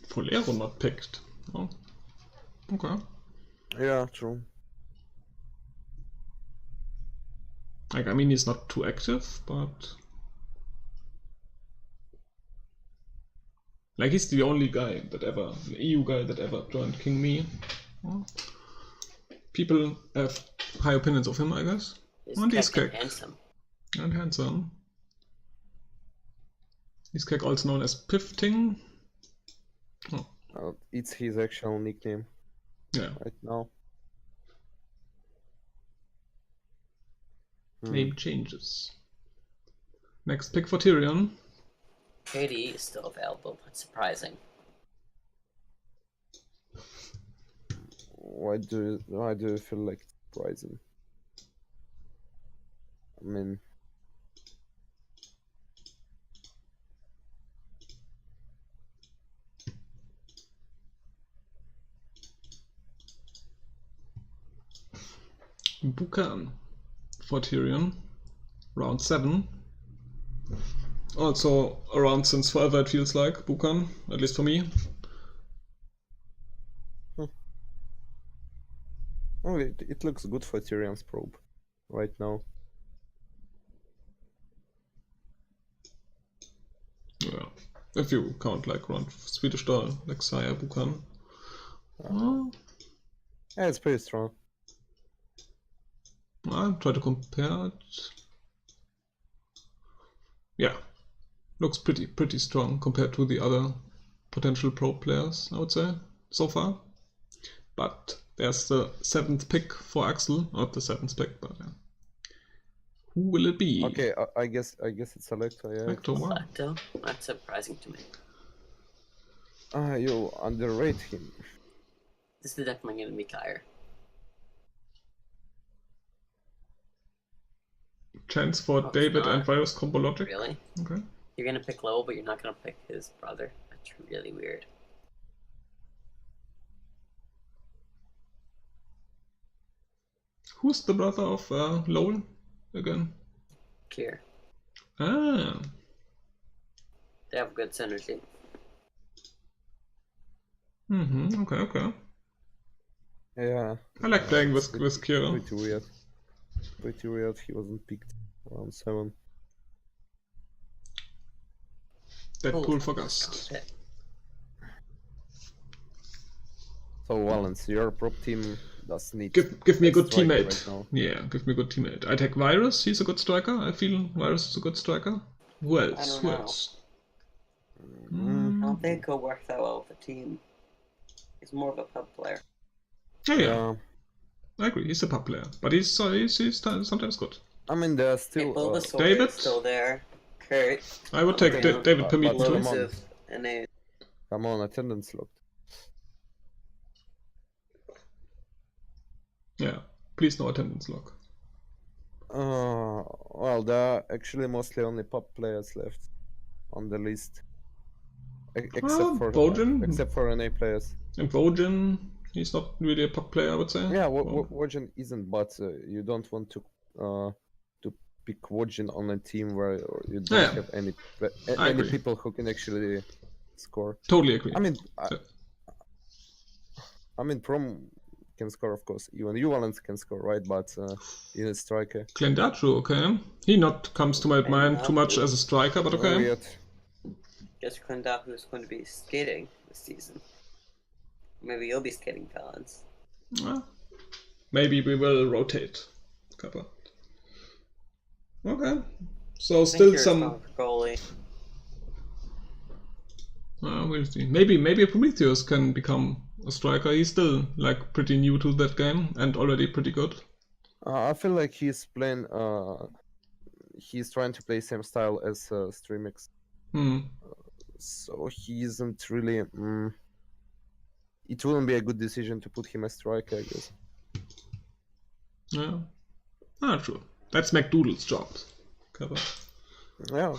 Folero not picked. Oh. Okay. Yeah, true. Like, I mean, he's not too active, but... Like, he's the only guy that ever, the EU guy that ever joined King Me. Well, people have high opinions of him, I guess. And he's Keck and Keck. handsome. And handsome. He's Keck, also known as Pifting. Oh, It's his actual nickname yeah. right now. Name changes. Next pick for Tyrion. KD is still available. That's surprising. Why do you feel like it's surprising? I mean, Bukan for Tyrion. Round 7. Also around since forever, it feels like, Bukan, at least for me. oh, it looks good for Tyrion's probe right now. Yeah. If you count like around Swedish dollar, like Saya Bukan. Yeah, it's pretty strong. I'll try to compare it. Yeah. Looks pretty strong compared to the other potential pro players, I would say, so far. But there's the 7th pick for Axel, not the 7th pick, but yeah. Who will it be? Okay, I guess it's Selector, yeah. Selector? That's surprising to me. You underrate him. This is definitely going to be Kyre. Chance for David and Virus combo logic. Really? Okay. You're going to pick Lowell, but you're not going to pick his brother. That's really weird. Who's the brother of Lowell again? Kier. Ah. They have good synergy. Okay. Yeah. I like playing with Kira. Pretty weird. Pretty weird he wasn't picked around 7. Deadpool for Gust. Okay. So Valence, your prop team does need Give me a good striker teammate. right now. Yeah, give me a good teammate. I take Virus, he's a good striker. I feel Virus is a good striker. Who else? Who else? I don't think he'll work that well with the team. He's more of a pub player. Yeah. I agree, he's a pub player. But he's sometimes good. I mean, there's still David? Still there. Kurt. I would take David Permeat too. Joseph, and then Come on, attendance locked. Yeah, please no attendance lock. Well, there are actually mostly only pop players left on the list, except for NA players. And Vojan, he's not really a pop player, I would say. Yeah, Wojan isn't, but you don't want to pick Wojan on a team where you don't have any people who can actually score. Totally agree. I mean, Prom can score, of course. Even Valence can score, right? But in a striker. Clendatru, okay. He not comes to my mind too much as a striker, but okay. Weird. Guess Clendatru is going to be skating this season. Maybe you'll be skating Valence. Maybe we will rotate. Kappa. Okay. So still some goalie. We'll see. Maybe Prometheus can become a striker. He's still like pretty new to that game and already pretty good. I feel like he's playing. He's trying to play same style as Streamix. So he isn't really. It wouldn't be a good decision to put him as striker, I guess. Yeah. True. That's McDoodle's job. Cover. Yeah.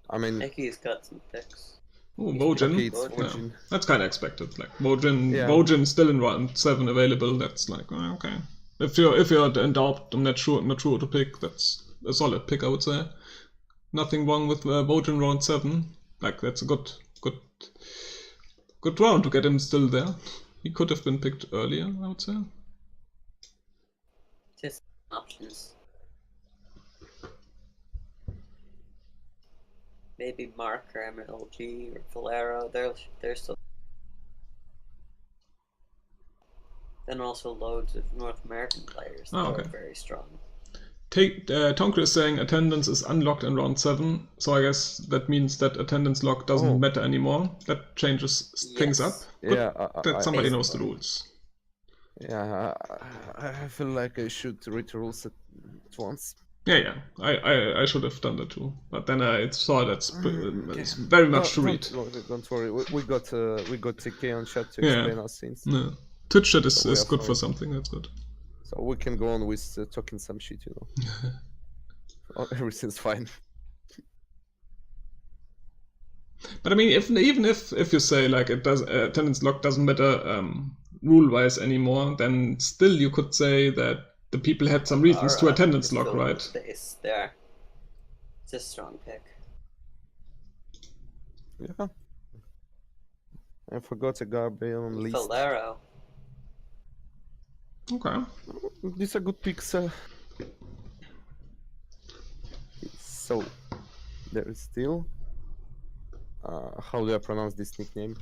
I mean, Nicky's got some picks. Oh, Vojin. Okay, it's Vojin. Vojin. That's kind of expected. Like Vojin, Yeah. Vojin still in round 7 available. That's like okay. If you're in doubt, I'm not sure to pick. That's a solid pick, I would say. Nothing wrong with Vojin round 7. Like that's a good round to get him still there. He could have been picked earlier, I would say. Just options. Maybe Mark or MLG or Valero. They're still. Then also loads of North American players that okay. are very strong. Tonker is saying attendance is unlocked in round 7, so I guess that means that attendance lock doesn't matter anymore. That changes things up. Good Yeah, that somebody knows the basically. rules. Yeah, I feel like I should read the rules at once. Yeah. I should have done that too, but then I saw that's it's very much to read. Don't worry, we got TK on chat to explain our scenes. No. Twitch chat So is good fine. for something. That's good. So we can go on with talking some shit, you know. Everything's fine. But I mean, even if you say like it does attendance lock doesn't matter rule wise anymore, then still you could say that the people had some reasons to attendance lock, right? Space there. It's a strong pick. Yeah. I forgot a Garbe on list. Valero. Okay. These are good picks. So there is still. How do I pronounce this nickname?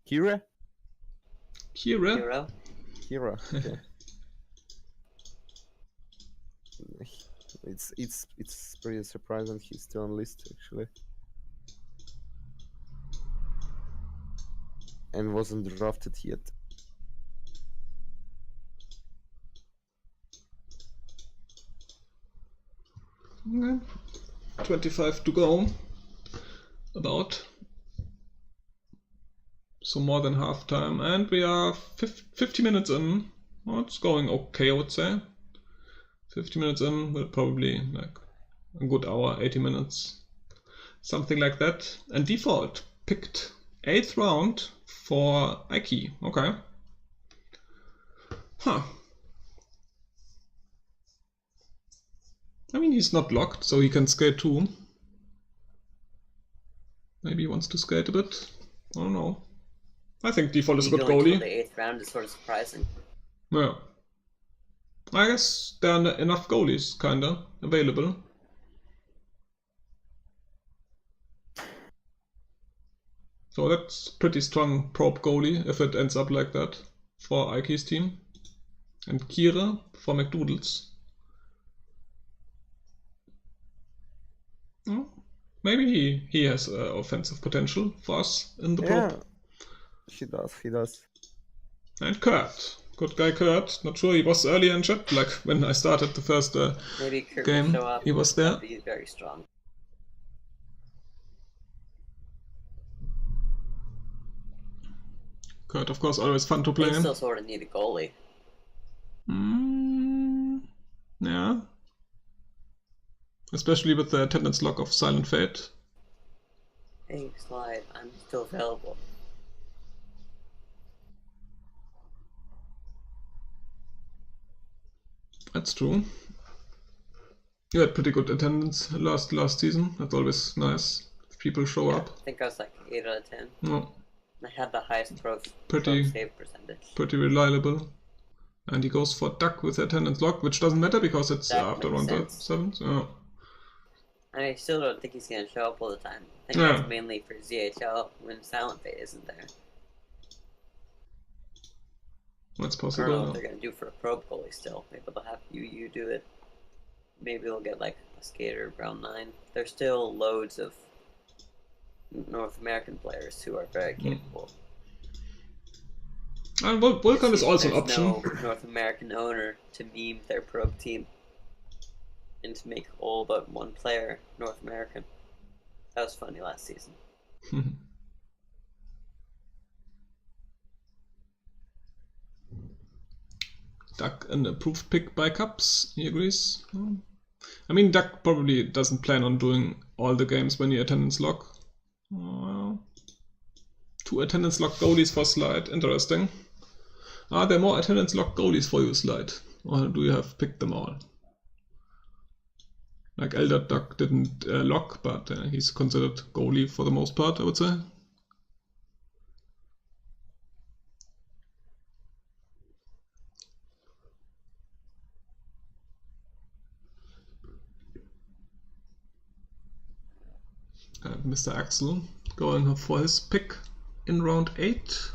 Kira? Kira? Hero. Kira. Okay. It's pretty surprising he's still on list actually. And wasn't drafted yet. Okay. 25 to go. About. So more than half time. And we are 50 minutes in. Well, it's going okay, I would say. 50 minutes in, we're probably like a good hour, 80 minutes. Something like that. And default picked 8th round for Ike. Okay. Huh. I mean, he's not locked, so he can skate too. Maybe he wants to skate a bit. I don't know. I think default is a good goalie. The 8th round is sort of surprising. Yeah. I guess there are enough goalies, kinda, available. So that's pretty strong probe goalie if it ends up like that for Ike's team. And Kira for McDoodles. Oh, maybe he has offensive potential for us in the probe. Yeah, he does. And Kurt. Good guy Kurt. Not sure he was earlier in chat, like when I started the first Maybe Kurt game, will show up. he was there. That'd be very strong. Kurt, of course, always fun to play. They still sort of need a goalie. Yeah. Especially with the attendance lock of Silent Fate. Hey, Slide, I'm still available. That's true. You had pretty good attendance last season. That's always nice if people show up. I think I was like 8 out of 10. No. I had the highest pro Pretty- save percentage. Pretty reliable. And he goes for Duck with attendance lock, which doesn't matter because it's That after makes round sense. 7. So. I still don't think he's going to show up all the time. I think Yeah. that's mainly for ZHL when Silent Fate isn't there. That's I don't know possible. what they're going to do for a probe goalie still. Maybe they'll have you do it. Maybe they'll get like a skater round 9. There's still loads of North American players who are very capable. And Vulcan is also an There's option. no North American owner to meme their probe team and to make all but one player North American. That was funny last season. Duck an approved pick by Cups, he agrees. I mean, Duck probably doesn't plan on doing all the games when he attendance lock. 2 attendance lock goalies for Slide. Interesting. Are there more attendance lock goalies for you, Slide? Or do you have picked them all? Like Elder Duck didn't lock, but he's considered goalie for the most part, I would say. Mr. Axel going for his pick in round 8.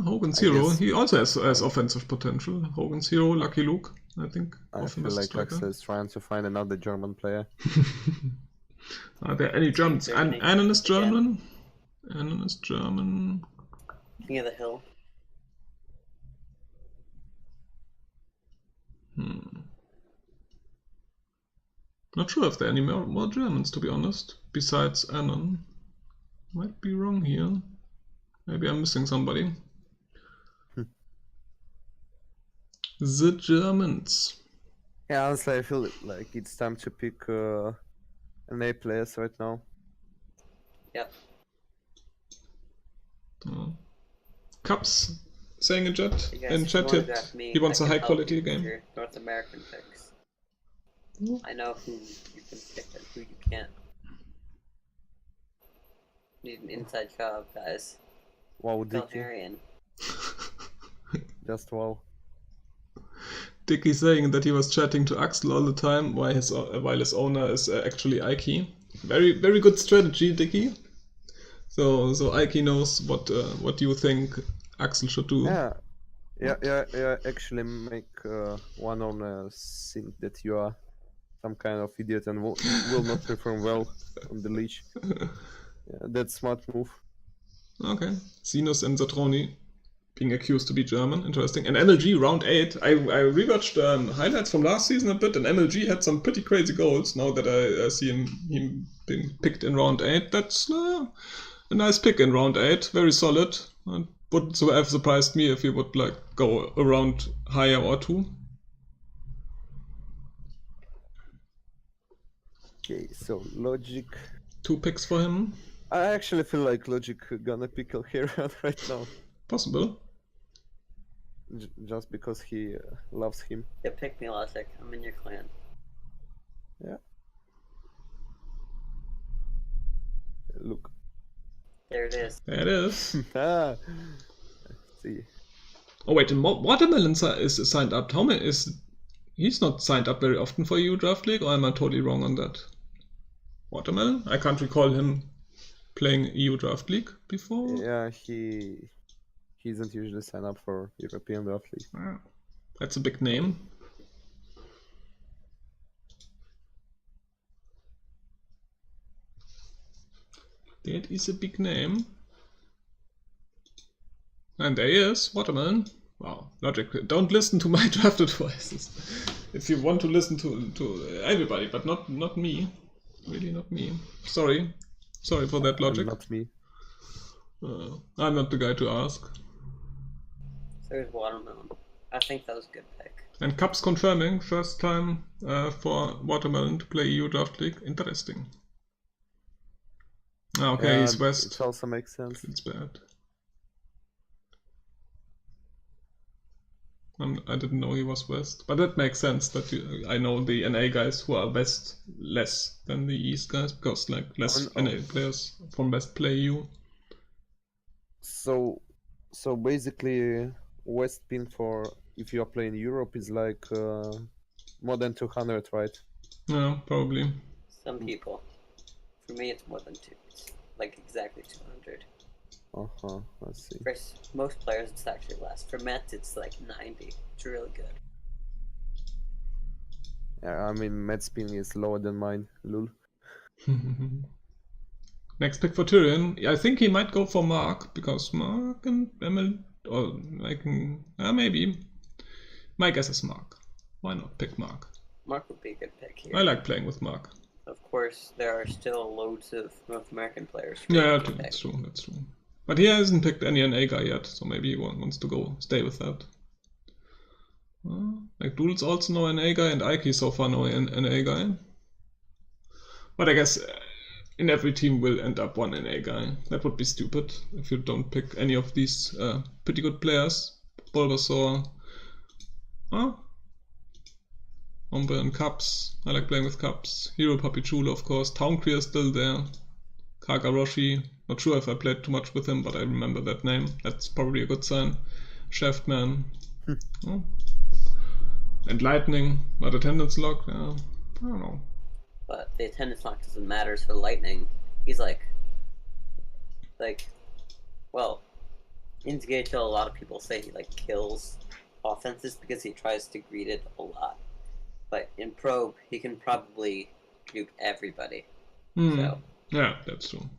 Hogan's Hero, he also has offensive potential. Hogan's Hero, Lucky Luke, I think. I feel like Axel is trying to find another German player. Are there any Germans? Annan is German. Annan is German. King of the Hill. Not sure if there are any more Germans, to be honest, besides Annan. Might be wrong here. Maybe I'm missing somebody. The Germans. Yeah, honestly, I feel like it's time to pick NA players right now. Yep. Cups saying in chat. You guys, In if chat, you wanna draft me, he wants I a can high help quality you with game. your North American picks. I know who you can pick and who you can't. Need an inside job, guys. Wow, Dicky. Belgarian. Just wow. Dicky saying that he was chatting to Axel all the time while his owner is actually Ike. Very good strategy, Dicky. So Ike knows what you think Axel should do. Yeah. Actually, make one owner think that you are some kind of idiot and will not perform well on the leash. Yeah, that's smart move. Okay. Sinus and Zatroni being accused to be German. Interesting. And MLG round 8. I rewatched highlights from last season a bit, and MLG had some pretty crazy goals. Now that I see him being picked in round 8, that's a nice pick in round 8. Very solid. Wouldn't have surprised me if he would go around higher or 2. Okay, so Logic. 2 picks for him. I actually feel like Logic gonna pick Alheron right now. Possible. Just because he loves him. Yeah, pick me, Logic. I'm in your clan. Yeah. Look. There it is. There it is. Let's see. Oh wait, Watermelon is signed up. How many is... He's not signed up very often for EU Draft League, or am I totally wrong on that? Watermelon? I can't recall him playing EU Draft League before. Yeah, he doesn't usually sign up for European Draft League. Ah, that's a big name. That is a big name. And there he is, Watermelon. Wow, Logic. Don't listen to my drafted voices. If you want to listen to everybody, but not me. Really not me. Sorry for that, Logic. Not me. I'm not the guy to ask. There's Watermelon. I think that was a good pick. And Cups confirming, first time for Watermelon to play EU Draft League. Interesting. Okay, Yeah, he's West. It also makes sense. It's bad. I didn't know he was West, but that makes sense that I know the NA guys who are West less than the East guys, because less NA players from West play EU. So basically, West pin for if you are playing Europe is more than 200, right? Yeah, probably. Some people. For me, it's more than 2. It's exactly 200. Let's see. For most players, it's actually less. For Mets, it's 90. It's really good. Yeah, I mean, Mets pin is lower than mine. Lul. Next pick for Tyrion. I think he might go for Mark, because Mark and Emil, or maybe. My guess is Mark. Why not pick Mark? Mark would be a good pick here. I like playing with Mark. Of course, there are still loads of North American players. Yeah, that's true. But he hasn't picked any NA guy yet, so maybe he wants to stay with that. Doodles also no NA guy, and Ike so far no NA guy. But I guess in every team will end up one NA guy. That would be stupid if you don't pick any of these pretty good players. Bulbasaur, Ombre and Cups. I like playing with Cups. Hero Papichulo, of course. Tauncreer is still there. Kagaroshi. Not sure if I played too much with him, but I remember that name. That's probably a good sign. Shaftman. Oh. And Lightning, but attendance lock. I don't know. But the attendance lock doesn't matter for Lightning. He's like, well, in Zealot, a lot of people say he like kills offenses because he tries to greet it a lot. But in Probe, he can probably nuke everybody. So yeah, that's true.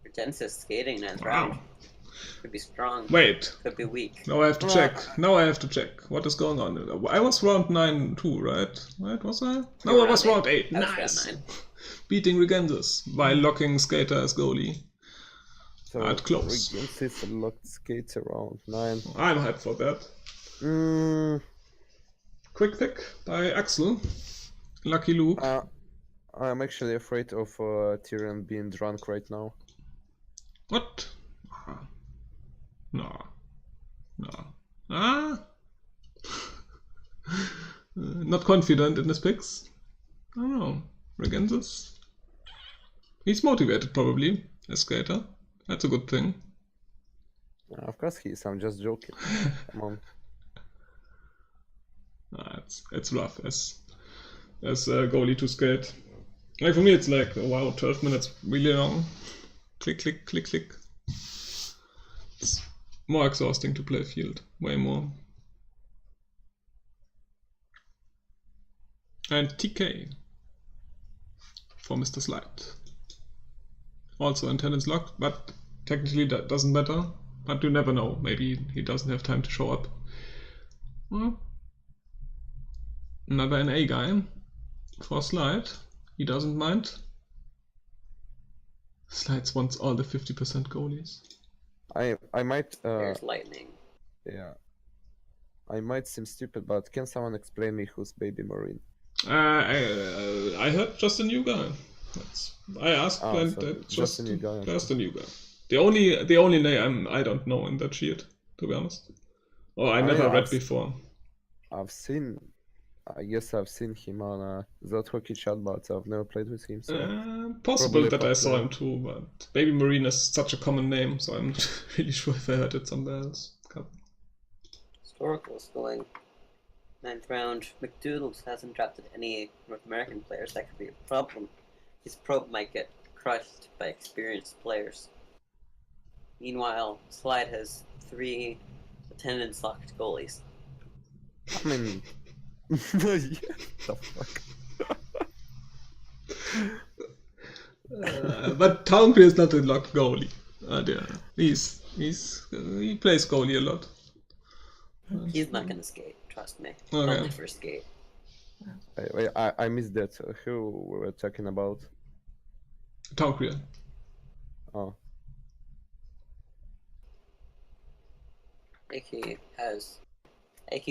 Retensis skating 9th round. Could be strong. Wait. Could be weak. Now I have to check. Now I have to check. What is going on? I was round 9 too, right? Right, was I? No, I was round 8. Nice. Beating Regensis while locking Skater as goalie. So At close. Regensis locked Skater around 9. I'm hyped for that. Quick pick by Axel. Lucky Luke. I'm actually afraid of Tyrion being drunk right now. What? No. Not confident in his picks. I don't know. Regensis. He's motivated probably as Skater. That's a good thing. Of course he is. I'm just joking. Come on. It's rough as a goalie to skate. Like for me, it's like wow, 12 minutes really long. Click, click, click, click. It's more exhausting to play field, way more. And TK for Mr. Slide. Also attendance locked, but technically that doesn't matter. But you never know. Maybe he doesn't have time to show up. Well, another NA guy for Slide. He doesn't mind. Slides wants all the 50% goalies. I might. There's Lightning. Yeah. I might seem stupid, but can someone explain me who's Baby Marine? I heard just a new guy. I asked, and so it's just a new guy. Just a new guy. The only name I don't know in that sheet, to be honest. Or I never read before. I guess I've seen him on Zealot Hockey chat, but I've never played with him. So possible that I saw him too, but Baby Marine is such a common name, so I'm not really sure if I heard it somewhere else. Historicals going 9th round. McDoodles hasn't drafted any North American players. That could be a problem. His probe might get crushed by experienced players. Meanwhile, Slide has 3 attendance locked goalies. I mean, the fuck. But Tauncreer is not a locked goalie. He plays goalie a lot. He's not gonna skate, trust me. Okay. Only for skate. I missed that. Who we were talking about? Tauncreer. Oh. Aki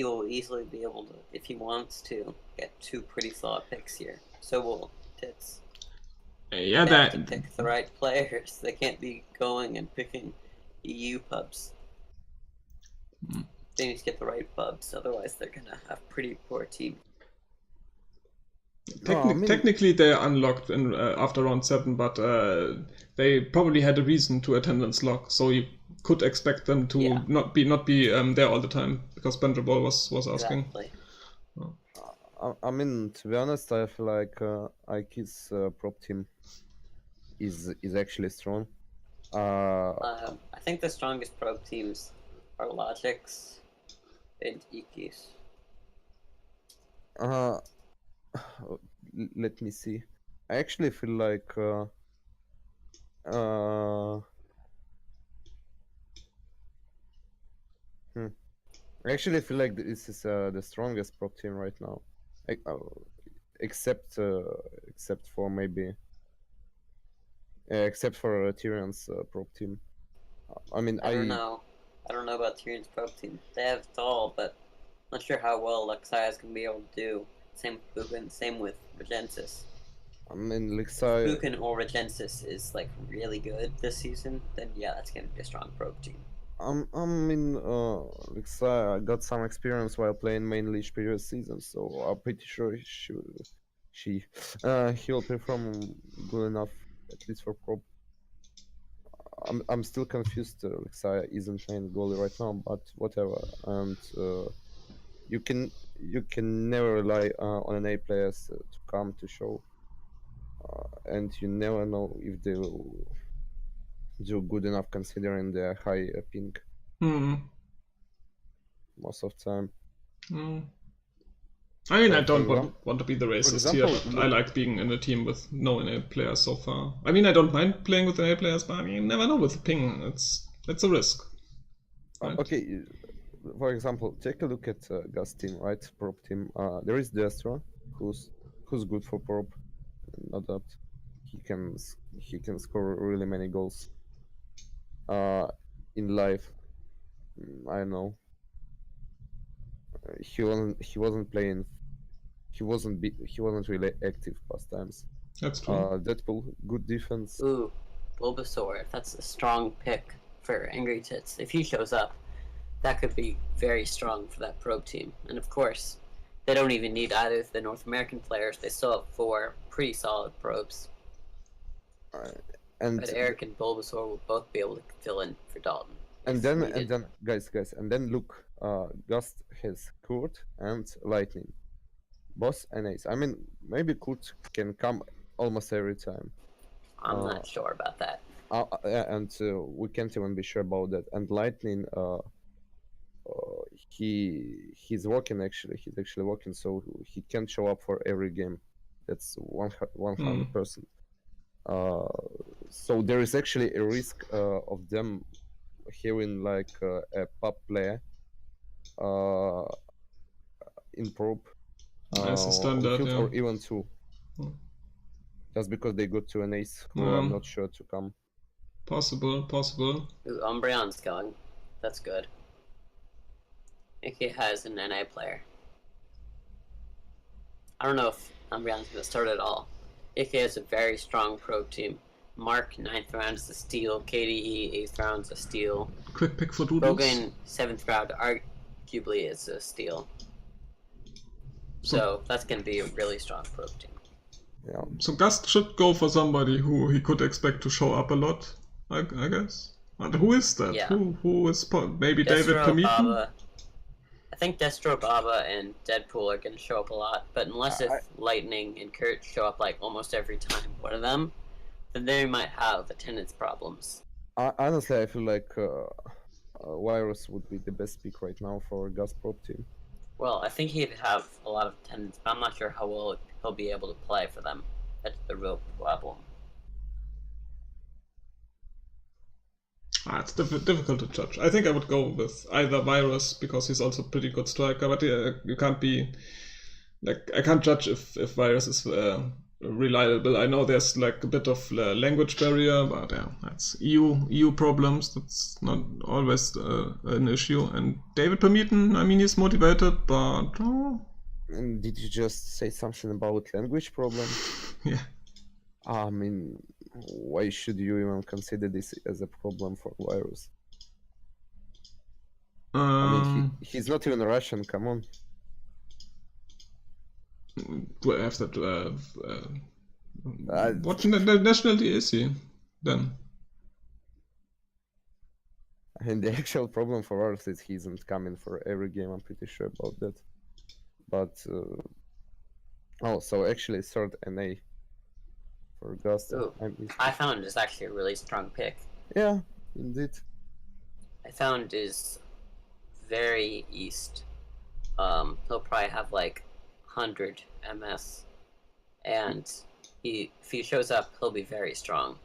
will easily be able to, if he wants to, get 2 pretty solid picks here. So will Tits. Yeah, They have to pick the right players. They can't be going and picking EU pubs. They need to get the right pubs, otherwise they're gonna have pretty poor team. Technically they're unlocked in, after round 7, but they probably had a reason to attendance lock, so you could expect them to not be there all the time, because Bendraball was asking. Exactly. I mean, to be honest, I feel like Ike's prop team is actually strong. I think the strongest probe teams are Logic's and Iki's. Let me see. I actually feel like I actually feel like this is the strongest prop team right now, except for maybe except for Tyrion's prop team. I mean, I don't know about Tyrion's probe team. They have Tall, but not sure how well Luxias can be able to do. Same with Buchan, same with Regensis. I mean, Buchan or Regensis is like really good this season, then yeah, that's gonna be a strong probe team. I mean, I got some experience while playing main league previous season, so I'm pretty sure he'll perform good enough, at least for probe. I'm still confused. Lexia isn't main goalie right now, but whatever. And you can never rely on an A players to come to show, and you never know if they will do good enough considering their high ping most of the time. I mean, So, I don't for example- want to be the racist example, here, but I like being in a team with no NA players so far. I mean, I don't mind playing with NA players, but I mean, you never know with the ping. It's a risk. Right? Okay, for example, take a look at Gus team, right? Probe team. There is Destro, who's good for probe, no doubt. He can score really many goals. In life, I don't know. He wasn't playing. He wasn't really active past times. That's true. Deadpool, good defense. Ooh, Bulbasaur, that's a strong pick for Angry Tits. If he shows up, that could be very strong for that probe team. And of course, they don't even need either of the North American players. They still have 4 pretty solid probes. And But Eric and Bulbasaur will both be able to fill in for Dalton. and then guys, and then look, Gust has Kurt and Lightning, boss and Ace. I mean, maybe Kurt can come almost every time. I'm not sure about that. And we can't even be sure about that. And Lightning, he's working actually. He's actually working, so he can show up for every game. That's 100%. So there is actually a risk of them having like a pop player in probe, As a standard, yeah. or even 2. Just because they go to an ace who I'm not sure to come. Possible. Ooh, Umbreon's going. That's good. Ike has an NA player. I don't know if Umbreon's going to start at all. Ike has a very strong probe team. Mark, 9th round is a steal. KDE, 8th round is a steal. Quick pick for Doodles. Bogan, 7th round, arguably is a steal. So that's going to be a really strong probe team. Yeah. So Gust should go for somebody who he could expect to show up a lot, I guess. And who is that? Yeah. Who is maybe David Destro, Permeaton? Baba. I think Destro, Baba, and Deadpool are going to show up a lot, but unless if Lightning and Kurt show up like almost every time one of them, then they might have attendance problems. Honestly, I feel like Virus would be the best pick right now for Gus probe team. Well, I think he'd have a lot of attendance, but I'm not sure how well he'll be able to play for them. That's the real problem. It's difficult to judge. I think I would go with either Virus because he's also a pretty good striker, but you can't be like I can't judge if Virus is reliable. I know there's like a bit of language barrier, but yeah, that's EU problems. That's not always an issue. And David Permeaton, I mean, he's motivated, but And did you just say something about language problem? yeah. I mean, why should you even consider this as a problem for Virus? I mean, he's not even Russian. Come on. Do I have that? What nationality is he then? And the actual problem for Virus is he isn't coming for every game. I'm pretty sure about that. But so actually third NA for Gust. I found is actually a really strong pick. Yeah, indeed. I found is very east. He'll probably have like 100 MS, and if he shows up, he'll be very strong.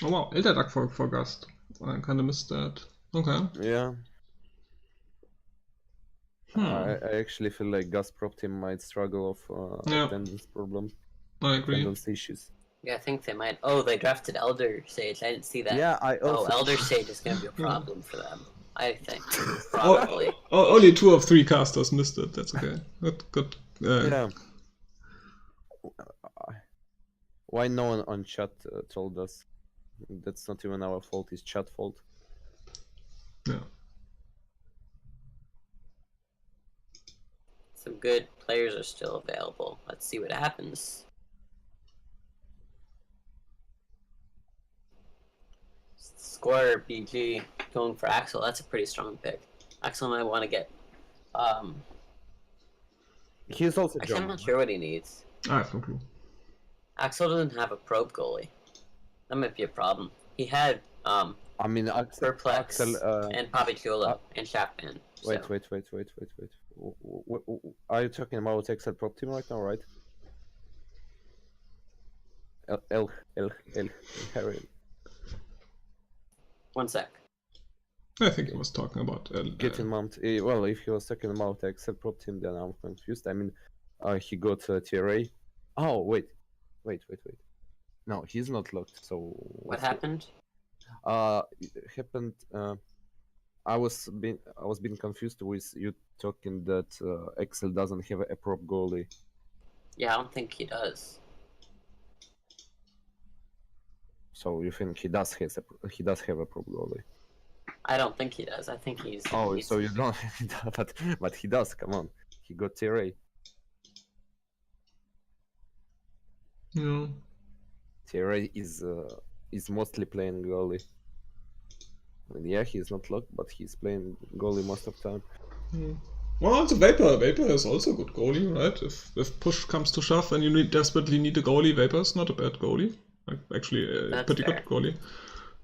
Oh wow, Elderduck for Gust. I kind of missed that. Okay. Yeah. I actually feel like Gus prop team might struggle of attendance problem. I agree. Attendance issues. Yeah, I think they might. Oh, they drafted Elder Sage. I didn't see that. Yeah, I also. Elder Sage is going to be a problem for them. I think probably. Only 2 of 3 casters missed it. That's okay. Good. Yeah. Why no one on chat told us? That's not even our fault. It's chat fault. Yeah. Some good players are still available. Let's see what happens. Square BG going for Axel. That's a pretty strong pick. Axel might want to get. He's also Actually, I'm German. not sure what he needs. I have no clue. Axel doesn't have a probe goalie. That might be a problem. He had I mean, Perplex and Pavichula and Shaftman. Wait. So. Are you talking about Excel prop team right now, right? Harry. 1 sec. I think he was talking about Getting mount. Well, if he was talking about Excel prop team, then I'm confused. I mean, he got TRA. Oh, wait. No, he's not locked. So What happened? It happened. I was being confused with you talking that Excel doesn't have a prop goalie. Yeah, I don't think he does. So you think he does have a prop goalie? I don't think he does. I think he's. Oh, so you don't? but he does. Come on, he got TRA. Yeah. TRA is mostly playing goalie. And yeah, he's not locked, but he's playing goalie most of the time. Yeah. Well, it's a Vapor. Vapor is also a good goalie, right? If push comes to shove and you desperately need a goalie, Vapor is not a bad goalie. Like, actually, a pretty fair. good goalie,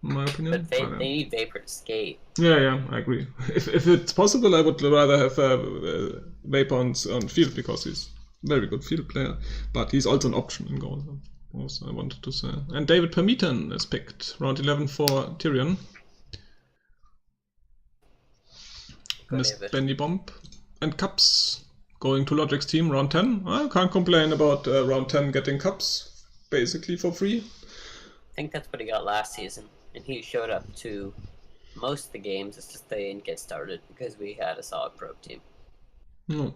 in my opinion. But they need Vapor to skate. Yeah, I agree. If it's possible, I would rather have Vapor on field because he's a very good field player, but he's also an option in goal. Also, I wanted to say. And David Permitan is picked, round 11 for Tyrion. Missed Bendy Bomb. And Cups going to Logic's team, round 10. I can't complain about round 10 getting Cups, basically for free. I think that's what he got last season, and he showed up to most of the games. It's just they didn't get started because we had a solid probe team. No.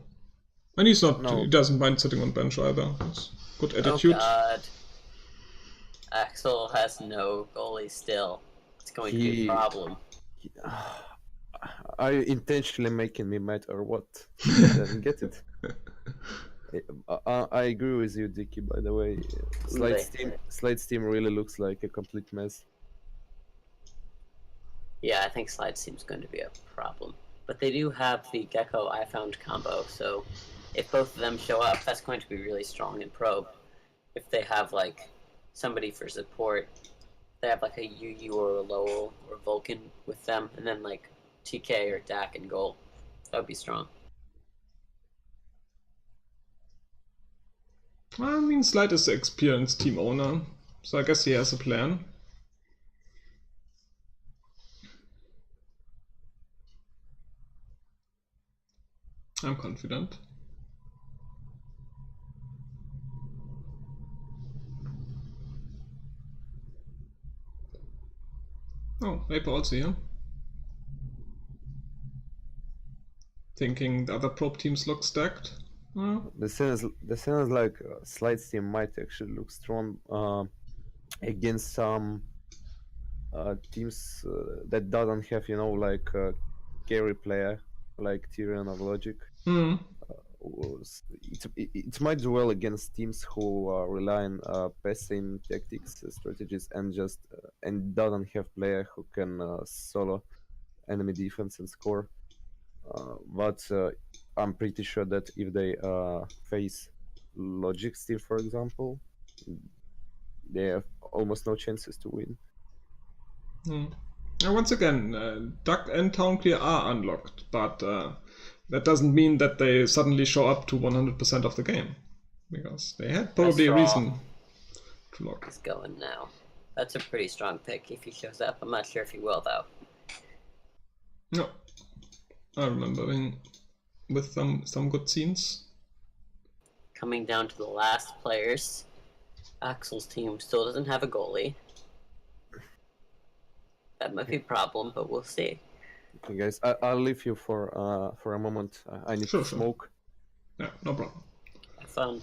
And he's not, No. he doesn't mind sitting on bench either. He's good attitude. Oh god. Axel has no goalie still. It's going to be a problem. Are you intentionally making me mad or what? I didn't get it. I agree with you, Dicky, by the way. Slide's team really looks like a complete mess. Yeah, I think Slide seems going to be a problem. But they do have the Gecko I Found combo, so if both of them show up, that's going to be really strong in probe. If they have, like, somebody for support, they have, like, a UU or a Lowell or Vulcan with them, and then, like, TK or Dak in goal. That would be strong. I mean, Slide is an experienced team owner, so I guess he has a plan. I'm confident. Oh, Vapor also here. Thinking the other probe teams look stacked. The thing is like Slide's team might actually look strong against some teams that doesn't have, you know, like a carry player like Tyrion or Logic. It might do well against teams who rely on passing tactics, strategies, and just and doesn't have player who can solo enemy defense and score. But I'm pretty sure that if they face Logic's team, for example, they have almost no chances to win. And once again, Duck and Town Clear are unlocked, but that doesn't mean that they suddenly show up to 100% of the game, because they had probably a reason to lock. He's going now. That's a pretty strong pick if he shows up. I'm not sure if he will, though. No. I remember with some good scenes. Coming down to the last players, Axel's team still doesn't have a goalie. That might be a problem, but we'll see. Okay, guys, I'll leave you for a moment. I need Sure, to sure. smoke. Yeah, no problem. Have fun.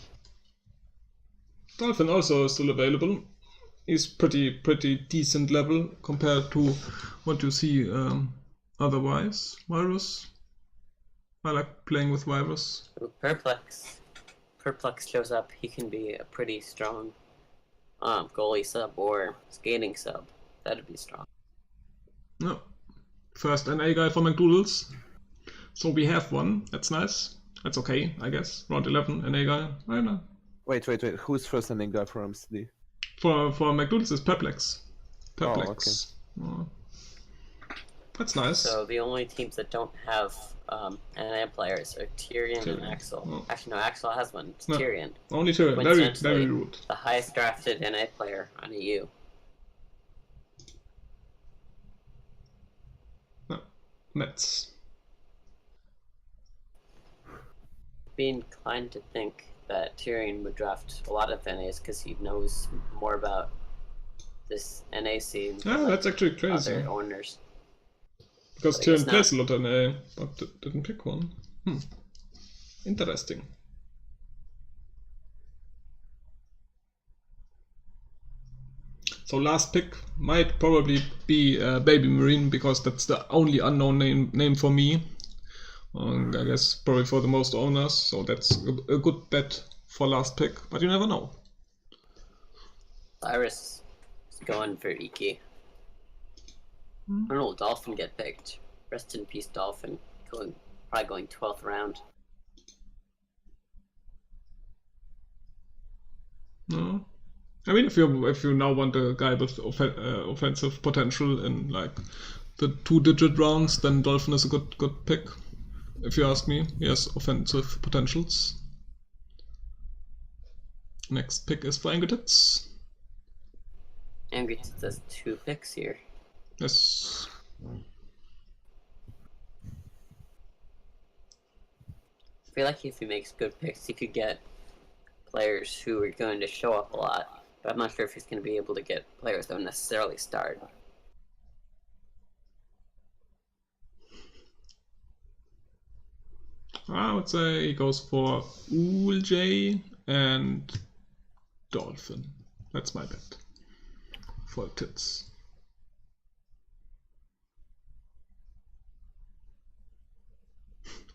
Dolphin also is still available. He's pretty decent level compared to what you see otherwise. Virus. I like playing with Virus. Ooh, Perplex. Perplex shows up, he can be a pretty strong goalie sub or skating sub. That'd be strong. No. First NA guy for McDoodles. So we have one. That's nice. That's okay, I guess. Round 11 NA guy. I don't know. Wait. Who's first ending guy for MCD? For McDoodles is Perplex. Oh, Perplex. Oh. That's nice. So the only teams that don't have NA players are Tyrion and Axel. Oh. Actually, no, Axel has one. It's No. Tyrion. Only Tyrion. Very Coincidentally, rude. the highest drafted NA player on EU. No. Mets. Be inclined to think that Tyrion would draft a lot of NAs because he knows more about this NA scene. Yeah, than, that's actually crazy. Other owners. Because But I guess Tyrion plays a lot NA, but didn't pick one. Interesting. So last pick might probably be Baby Marine, because that's the only unknown name for me. I guess probably for the most owners, so that's a good bet for last pick, but you never know. Cyrus is going for Iki. I don't know, will Dolphin get picked? Rest in peace, Dolphin. Probably going 12th round. No. I mean, if you now want a guy with offensive potential in like the 2-digit rounds, then Dolphin is a good pick. If you ask me, he has offensive potentials. Next pick is for Angritits. Angritits has 2 picks here. Yes. I feel like if he makes good picks, he could get players who are going to show up a lot. But I'm not sure if he's going to be able to get players that don't necessarily start. I would say he goes for Uljay and Dolphin. That's my bet for tits.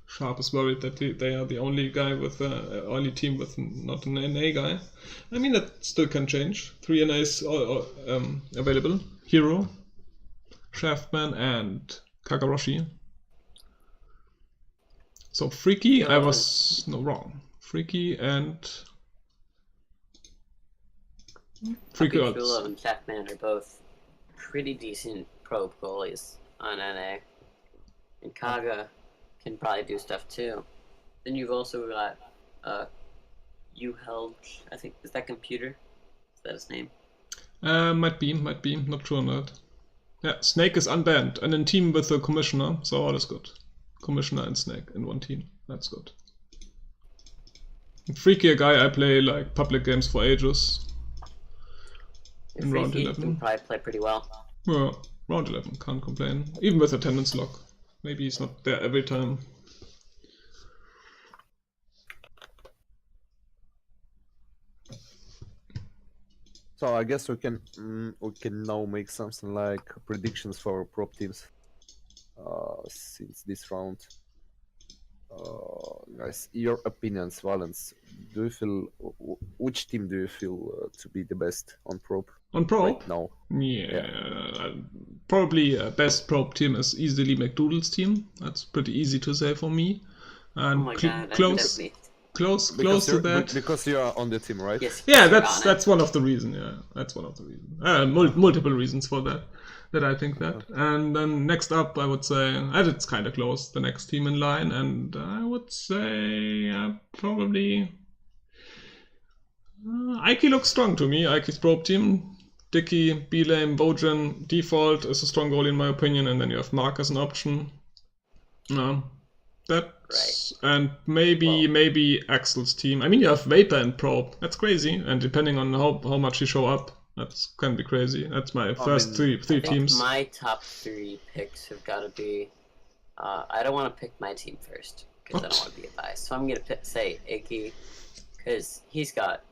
Sharp is worried that they are the only guy with only team with not an NA guy. I mean, that still can change. 3 NAs available: Hero, Shaftman, and Kagaroshi. So Freaky, I was wrong. Freaky and Freaky Shulov and Shaftman are both pretty decent probe goalies on NA, and Kaga can probably do stuff too. Then you've also got UHeld, I think, is that Computer? Is that his name? Might be, not sure on that. Yeah, Snake is unbanned and in team with the Commissioner, so all is good. Commissioner and Snake in one team, that's good. And Freaky, a guy I play like public games for ages. In round 11. Can probably play pretty well. Yeah, round 11, can't complain. Even with attendance lock. Maybe he's not there every time. So I guess we can now make something like predictions for our prop teams. Since this round, guys, your opinions, Valens. Do you feel which team do you feel to be the best on prop? On prop? Right now. Yeah. Probably best prop team is easily McDoodle's team. That's pretty easy to say for me. And Oh my god, close to that. Because you are on the team, right? Yes, Yeah, you're that's one of the reasons. Yeah, that's one of the reasons. Multiple reasons for that I think that. And then next up, I would say, and it's kind of close, the next team in line, and I would say probably Ike looks strong to me. Ike's probe team. Dicky, B-Lame, Bojan, Default is a strong goal in my opinion, and then you have Mark as an option. That's Right. And maybe Axel's team. I mean, you have Vapor and Probe. That's crazy. And depending on how much you show up, that can be crazy. That's my first three I think teams. my top 3 picks have got to be I don't want to pick my team first because I don't want to be biased. So I'm gonna say Icky because he's got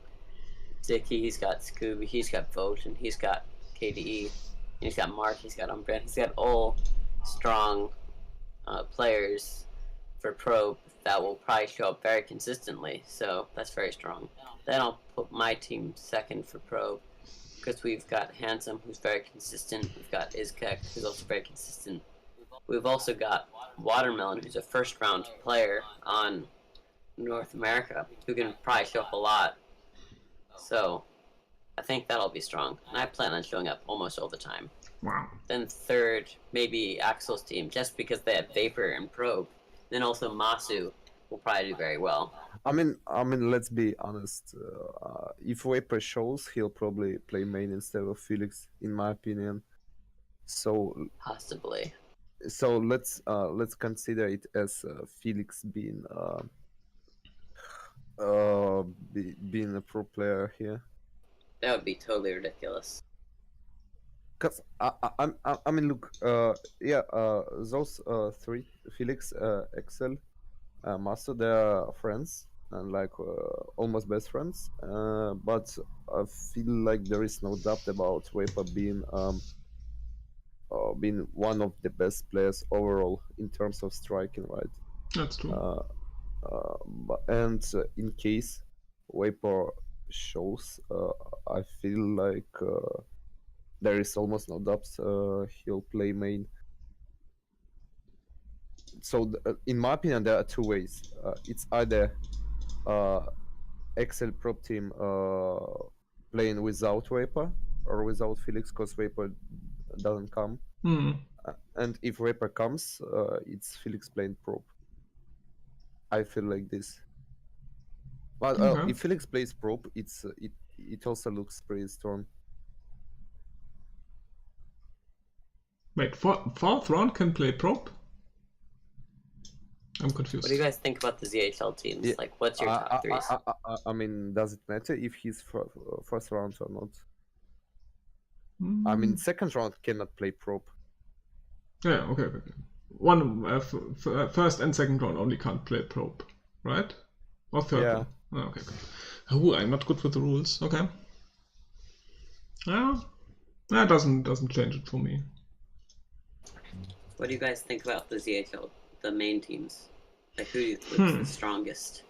Dicky, he's got Scooby, he's got Voten, he's got KDE, he's got Mark, he's got Umbreon, he's got all strong players for Probe that will probably show up very consistently. So that's very strong. Then I'll put my team second for Probe because we've got Handsome, who's very consistent. We've got Izkek, who's also very consistent. We've also got Watermelon, who's a first-round player on North America, who can probably show up a lot. So I think that'll be strong. And I plan on showing up almost all the time. Wow. Then third, maybe Axel's team, just because they have Vapor and Probe. Then also Masu will probably do very well. I mean, let's be honest. If Vapor shows, he'll probably play main instead of Felix, in my opinion. So possibly. So let's consider it as Felix being being a pro player here. That would be totally ridiculous. Cause I mean, look, those three, Felix, Excel, Master, they're friends and like almost best friends. But I feel like there is no doubt about Vapor being one of the best players overall in terms of striking, right? That's true. And in case Vapor shows, I feel like there is almost no doubt he'll play main. So in my opinion, there are two ways. It's either Excel prop team playing without Vapor or without Felix, because Vapor doesn't come. And if Vapor comes, it's Felix playing prop. I feel like this. But if Felix plays prop, it also looks pretty strong. Wait, fourth round can play prop? I'm confused. What do you guys think about the ZHL teams? Yeah. Like, what's your top threes? I mean, does it matter if he's first round or not? I mean, second round cannot play prop. Yeah, okay. One first and second round only can't play prop, right? Or third? Yeah. Round? Oh, okay. Oh, I'm not good with the rules. Okay. Yeah, that doesn't change it for me. What do you guys think about the ZHL, the main teams? Like, who do you think is the strongest?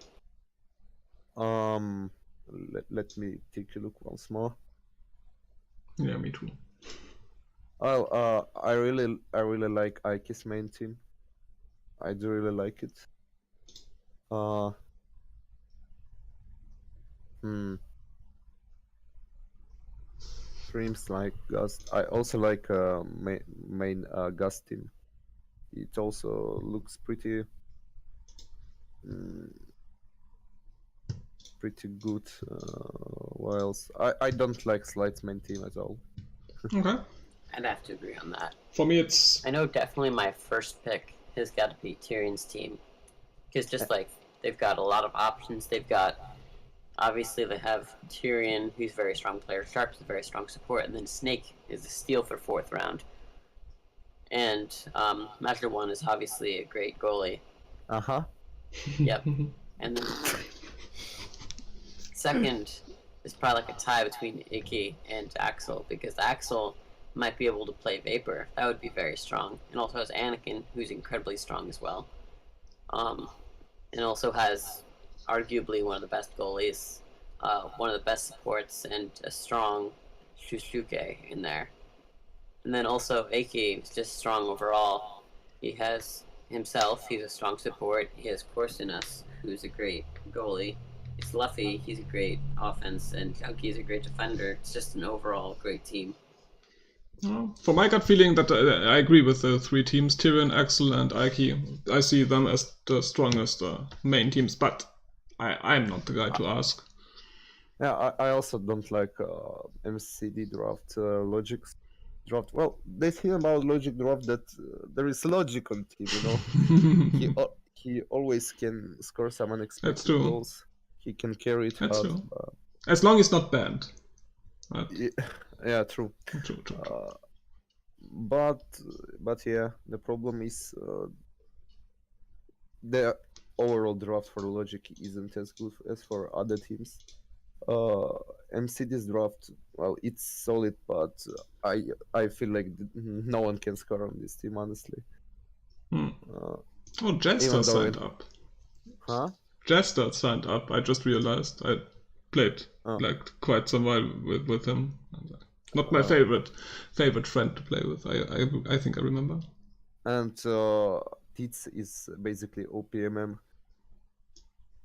Let me take a look once more. Yeah, me too. Oh, I really like Ike's main team. I do really like it. Dreams like Gust. I also like main Gust team. It also looks pretty good. What else? I don't like Slide's main team at all. Okay. I'd have to agree on that. For me, it's... I know definitely my first pick has got to be Tyrion's team. Because just like, they've got a lot of options. They've got... Obviously, they have Tyrion, who's a very strong player. Sharp's a very strong support. And then Snake is a steal for fourth round. And Measure 1 is obviously a great goalie. Uh-huh. Yep. And then second is probably like a tie between Icky and Axel, because Axel might be able to play Vapor. That would be very strong. And also has Anakin, who's incredibly strong as well. And also has arguably one of the best goalies, one of the best supports, and a strong Shusuke in there. And then also Icky is just strong overall. He has himself, he's a strong support. He has Corsinus, who's a great goalie. It's Luffy, he's a great offense, and Junkie a great defender. It's just an overall great team. Well, for my gut feeling, that I agree with the three teams, Tyrion, Axel, and Ike. I see them as the strongest main teams, but I'm not the guy to ask. Yeah, I also don't like MCD draft Logic's draft. Well, they think about Logic draft that there is logic on team, you know. He always can score some unexpected goals. He can carry it That's out. True. As long as it's not banned. Right? Yeah, true. True. But yeah, the problem is the overall draft for Logic isn't as good as for other teams. MCD's draft, well, it's solid, but I feel like no one can score on this team, honestly. Oh, Jester Even though signed it- up. Huh? Jester signed up. I just realized. I played like quite some while with him. Not my favorite friend to play with. I think I remember. And Teats is basically OPMM,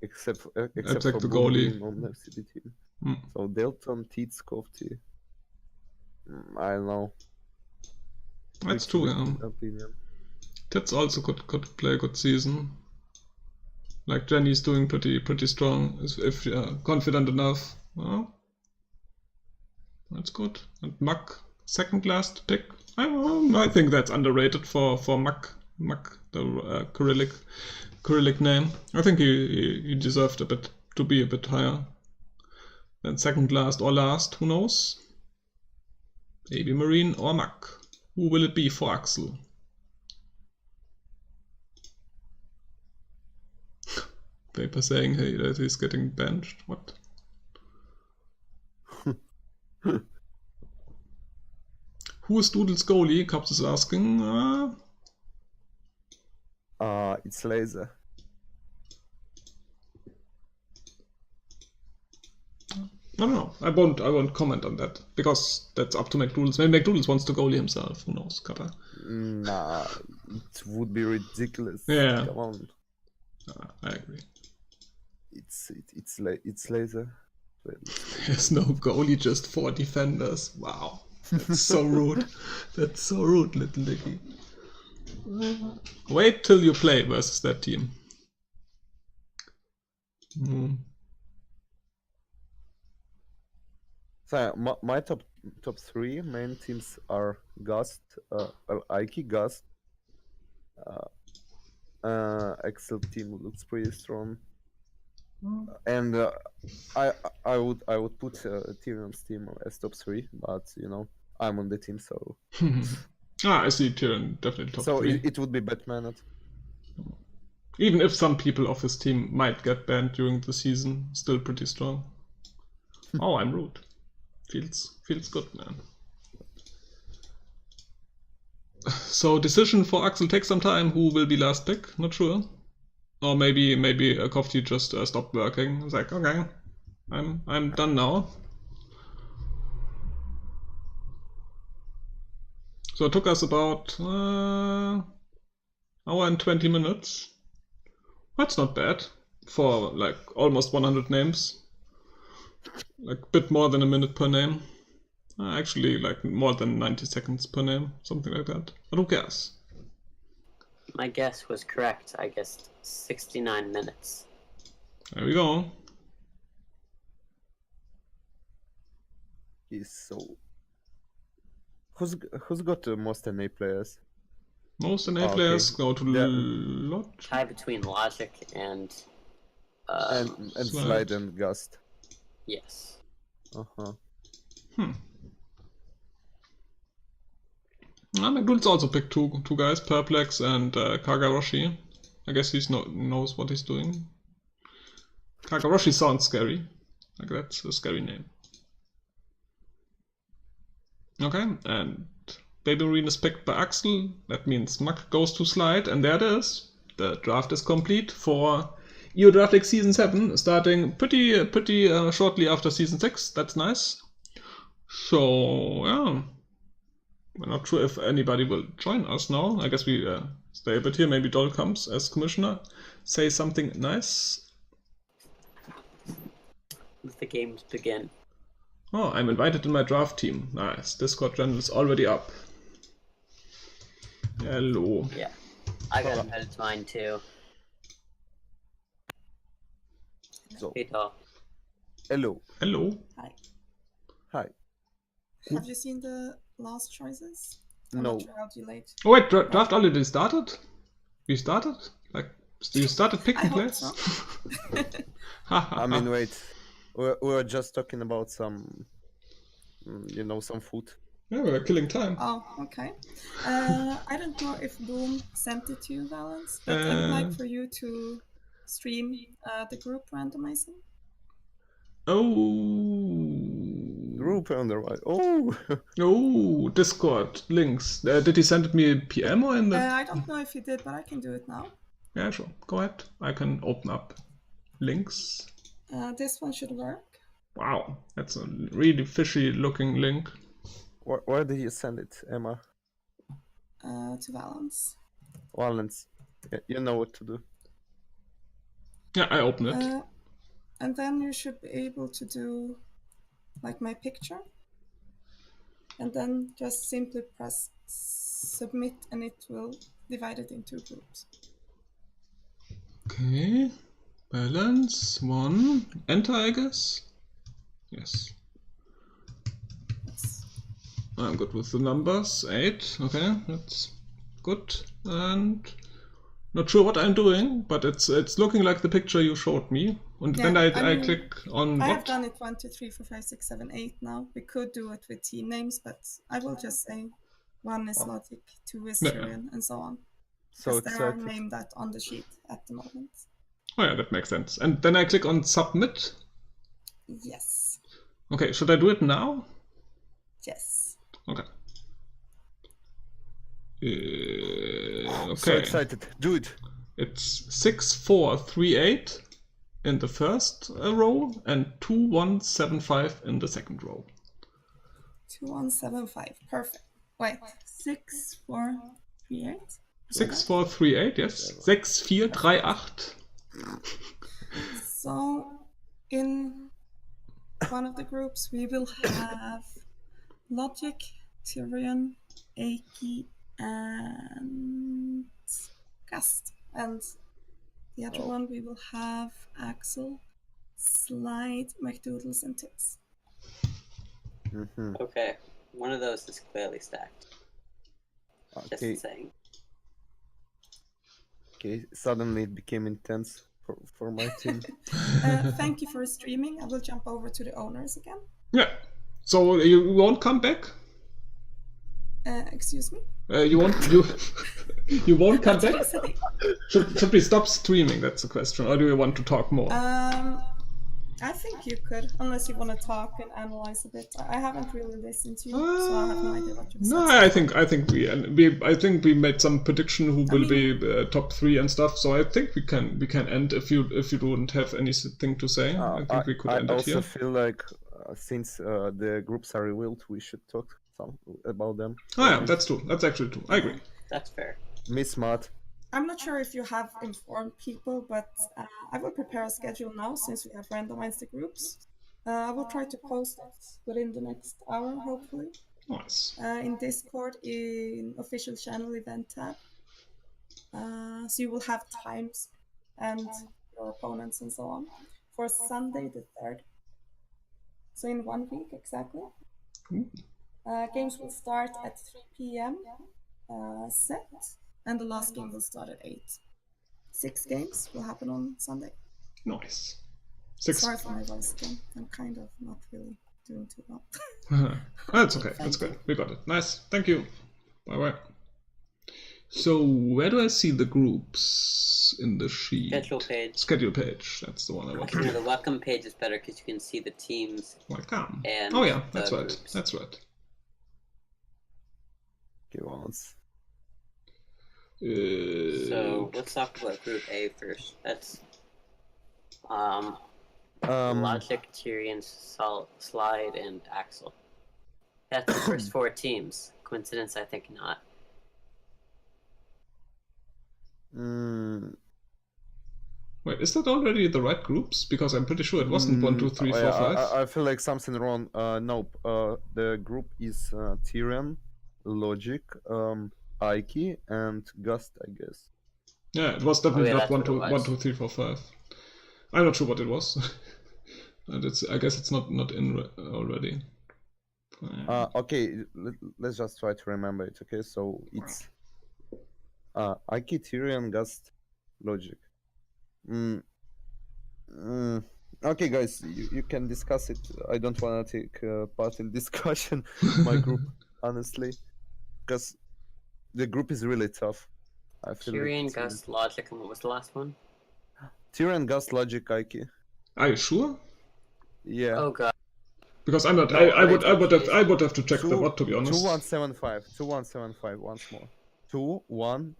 except for the goalie. Boom on the FCD team. Hmm. So Delton, Teats, Kofti. I don't know. That's true. Yeah. Opinion. Tits also could play a good season. Like Jenny's doing pretty strong if confident enough. Well, that's good. And Muck, second last pick. I think that's underrated for Muck, the Cyrillic name. I think he deserved to be a bit higher than second last or last. Who knows? Maybe Marine or Muck. Who will it be for Axel? Paper saying hey that he's getting benched. What? Who is Doodle's goalie? Cups is asking. It's Laser. I don't know. I won't comment on that because that's up to McDoodles. Maybe McDoodles wants to goalie himself. Who knows, Kappa? Nah, it would be ridiculous. Yeah. Come on. I agree. It's Laser. There's no goalie, just 4 defenders. Wow. That's so rude. That's so rude, little Dicky. Wait till you play versus that team. So my top 3 main teams are Gust, Ike, Gust. Excel team looks pretty strong. And I would put Tyrion's team as top 3, but you know I'm on the team, so. I see Tyrion definitely top 3. So it would be Batman. Even if some people of his team might get banned during the season, still pretty strong. Oh, I'm rude. Feels good, man. So decision for Axel takes some time. Who will be last pick? Not sure. Or maybe Kofti just stopped working. It's like, okay, I'm done now. So it took us about hour and 20 minutes. That's not bad for like almost 100 names. Like a bit more than a minute per name. Actually, like more than 90 seconds per name, something like that. But who cares? My guess was correct. I guessed 69 minutes. There we go. He's so. Who's got the most NA players? Most NA players go to Lot. Tie between Logic and Slide and Gust. Yes. McDoodles also picked two guys, Perplex and Kagaroshi. I guess he knows what he's doing. Kagaroshi sounds scary. Like that's a scary name. Okay, and Baby Marine is picked by Axel. That means Muck goes to Slide, and there it is. The draft is complete for EUDL League Season 7, starting pretty shortly after Season 6. That's nice. So, yeah. We're not sure if anybody will join us now. I guess we stay a bit here. Maybe Doll comes as commissioner. Say something nice. Let the games begin. Oh, I'm invited in my draft team. Nice. Discord channel is already up. Hello. Yeah. I got invited to mine too. So, Hey, Doll. hello. Hello. Hi. Hi. Have you seen the last choices? I'm No. not sure how too late. Oh wait, draft already started? We started? Like, you started picking I hope players? so. I mean, wait. We were just talking about some, some food. Yeah, we're killing time. Oh, okay. I don't know if Boom sent it to you, Valence, but I would like for you to stream the group randomizing. Oh. Group randomize. Oh. Oh, Discord links. Did he send me a PM or in the? I don't know if you did, but I can do it now. Yeah, sure. Go ahead. I can open up links. This one should work. Wow, that's a really fishy looking link. Where did you send it, Emma? To Valence. Valence. You know what to do. Yeah, I open it. And then you should be able to do like my picture. And then just simply press submit and it will divide it into groups. Okay. Balance 1. Enter, I guess. Yes. Yes. I'm good with the numbers. 8. Okay, that's good. And not sure what I'm doing, but it's looking like the picture you showed me. And Yeah, then I mean, click on I what? have done it 1, 2, 3, 4, 5, 6, 7, 8 now. We could do it with team names, but I will just say 1 is logic, 2 is Yeah. Tyrion, and so on. So Because it's there are named that on the sheet at the moment. Oh yeah, that makes sense. And then I click on submit. Yes. Okay, should I do it now? Yes. Okay. so Okay. excited. Do it. It's 6, 4, 3, 8 in the first row and 2, 1, 7, 5 in the second row. 2, 1, 7, 5. Perfect. Wait. 6, 4, 3, 8. 6, 4, 3, 8, yes. 6, 4, 3, 8. So, in one of the groups, we will have Logic, Tyrion, Aki, and Gast. And the other one, we will have Axel, Slide, McDoodles, and Tits. Mm-hmm. Okay, one of those is clearly stacked. Just Okay. saying. Okay. Suddenly it became intense for my team. Thank you for streaming. I will jump over to the owners again. Yeah. So you won't come back? Excuse me? You won't come back? Should we stop streaming? That's the question. Or do you want to talk more? I think you could, unless you want to talk and analyze a bit. I haven't really listened to you, so I have no idea what you've said. No, I think we made some prediction who will be top 3 and stuff. So I think we can end if you don't have anything to say. I think we could end it here. I also feel like since the groups are revealed, we should talk about them. Oh yeah, that's true. That's actually true. I agree. That's fair. Miss Matt. I'm not sure if you have informed people, but I will prepare a schedule now since we have randomized the groups. I will try to post it within the next hour, hopefully. Nice. In Discord, in official channel event tab. So you will have times and your opponents and so on for Sunday the 3rd. So in 1 week exactly. Games will start at 3 p.m. Set. And the last game will start at 8. 6 games will happen on Sunday. Nice. 6. Sorry for my voice again. I'm kind of not really doing too well. That's okay. That's good. We got it. Nice. Thank you. Bye-bye. So, where do I see the groups in the sheet? Schedule page. Schedule page. That's the one I want to Actually, do. the welcome page is better because you can see the teams. Welcome. And oh yeah, that's the right. groups. That's right. Okay, once. So let's talk about Group A first. That's Logic, Tyrion, Slide, and Axel. That's the first 4 teams. Coincidence? I think not. Wait, is that already the right groups? Because I'm pretty sure it wasn't 1, 2, 3, 4, 5. I feel like something wrong. Nope. The group is Tyrion, Logic, Ike, and Gust, I guess. Yeah, it was definitely yeah, not that's 1, 2, 3, 4, 5. I'm not sure what it was. And I guess it's not in already. Okay, let's just try to remember it. Okay, so it's Ike, Tyrion, Gust, Logic. Okay, guys, you can discuss it. I don't want to take part in discussion. My group. honestly, because the group is really tough. I feel like Tyrion, it's really- Gus, Logic, and what was the last one? Tyrion, Gus, Logic, Aiki. Are you sure? Yeah. Oh god. Because I'm not. No, I wait, I would have to check the bot, to be honest. 2175. 2175. Once more. 21.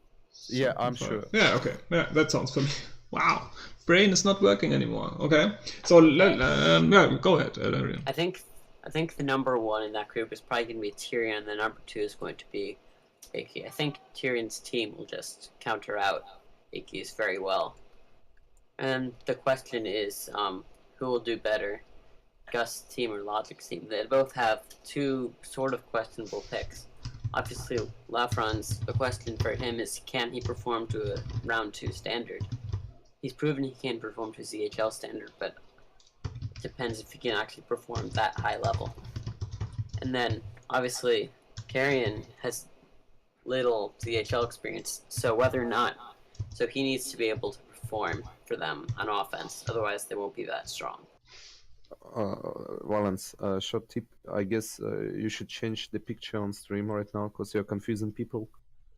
Yeah, I'm sure. Yeah. Okay. Yeah, that sounds familiar. Wow. Brain is not working anymore. Okay. So yeah, go ahead, Arian. I think the number one in that group is probably going to be Tyrion, and the number two is going to be Iki. I think Tyrion's team will just counter out Iki's very well. And the question is, who will do better, Gus' team or Logic's team? They both have two sort of questionable picks. Obviously, the question for him is, can he perform to a round 2 standard? He's proven he can perform to a CHL standard, but it depends if he can actually perform that high level. And then, obviously, Carrion has little CHL experience, so he needs to be able to perform for them on offense, otherwise they won't be that strong. Valence, short tip. I guess you should change the picture on stream right now because you're confusing people.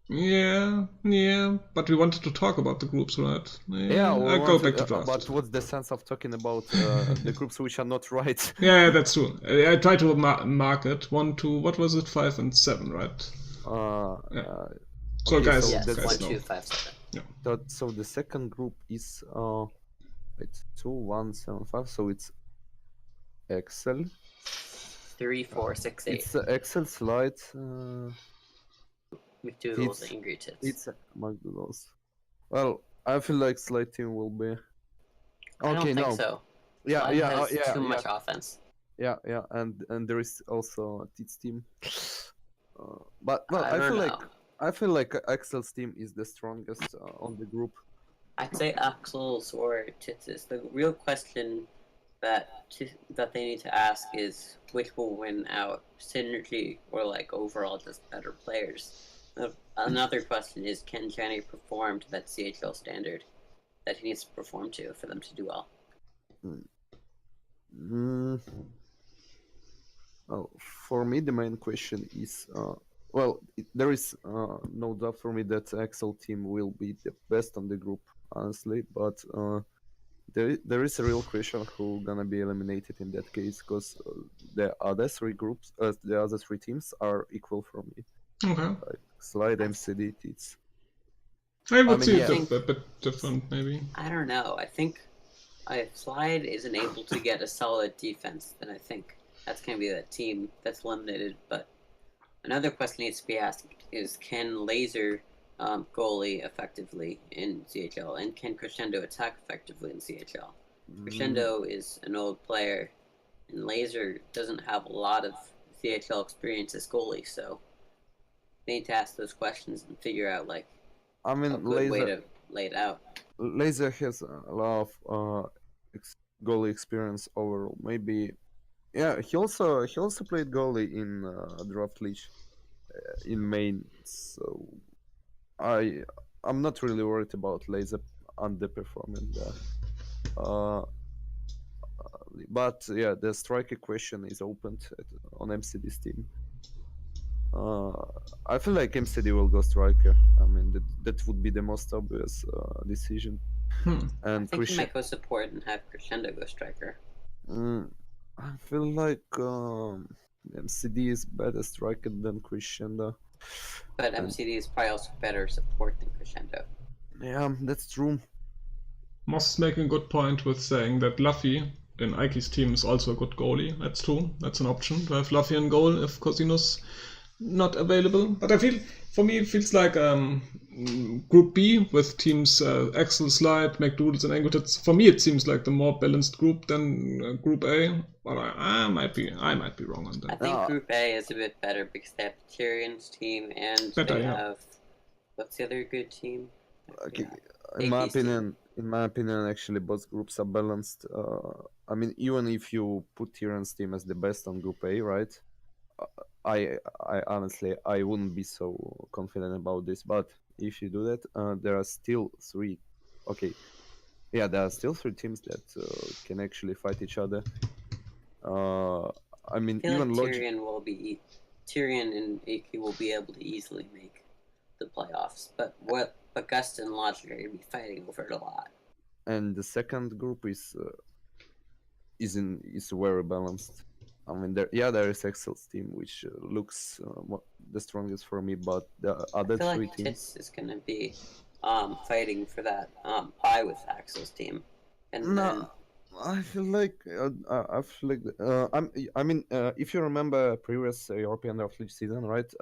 Yeah, but we wanted to talk about the groups, right? Yeah, I go back to draft. but what's the sense of talking about the groups which are not right? Yeah, that's true. I try to mark it 1, 2. What was it? 5 and 7, right? So okay, guys, Yes, that's 1, know. 2, 5, 7. So the second group is wait, 2, 1, 7, 5. So it's Excel. 3, 4, 6, 8. It's Excel slide. McDougal's and Angry Tits. It's McDonald's. Well, I feel like slide team will be. I don't Okay, think no. so. Yeah, Slide yeah, has too much offense. Yeah, and there is also Tits team. But no, I feel like Axel's team is the strongest on the group. I'd say Axel's or Tits. The real question that they need to ask is which will win out, synergy or like overall just better players. Another question is, can Jenny perform to that CHL standard that he needs to perform to for them to do well? Well, for me, the main question is, there is no doubt for me that Axel team will be the best on the group, honestly. But there is a real question who gonna be eliminated in that case, because the other three teams are equal for me. Okay. Like Slide, MCD, Tits. I would see yeah. it a bit different, maybe. I don't know. I think if Slide isn't able to get a solid defense, then I think that's going to be that team that's eliminated. But another question needs to be asked is, can Laser goalie effectively in CHL, and can Crescendo attack effectively in CHL? Crescendo is an old player, and Laser doesn't have a lot of CHL experience as goalie, so they need to ask those questions and figure out like a good way to lay it out. Laser has a lot of goalie experience overall. Maybe, yeah. He also played goalie in Draft League in main. So I'm not really worried about Laser underperforming there. But yeah, the striker question is opened on MCD's team. I feel like MCD will go striker. I mean, that would be the most obvious decision. And I think he might go support and have Crescendo go striker. I feel like MCD is better striker than Crescendo. But MCD is probably also better support than Crescendo. Yeah, that's true. Moss is making a good point with saying that Luffy in Ike's team is also a good goalie. That's true. That's an option to have Luffy in goal if Cosino's not available. But I feel, for me, it feels like Group B with teams Axel, Slide, McDougal's, and Angutits. For me, it seems like the more balanced group than Group A. But I might be wrong on that. I think Group A is a bit better because they have Tyrion's team and they have what's the other good team? Okay, in my opinion, actually both groups are balanced. I mean, even if you put Tyrion's team as the best on Group A, right? I honestly wouldn't be so confident about this, but if you do that, there are still three. Okay, yeah, there are still three teams that can actually fight each other. I mean, I feel even like Tyrion will be Tyrion and Iki will be able to easily make the playoffs, but Gust and Logic are going to be fighting over it a lot. And the second group is very balanced. I mean, there is Excel's team, which looks the strongest for me, but the other I feel three like teams. Tits is going to be fighting for that bye with Axel's team, and then No, I feel like I mean, if you remember previous European draft league season, right?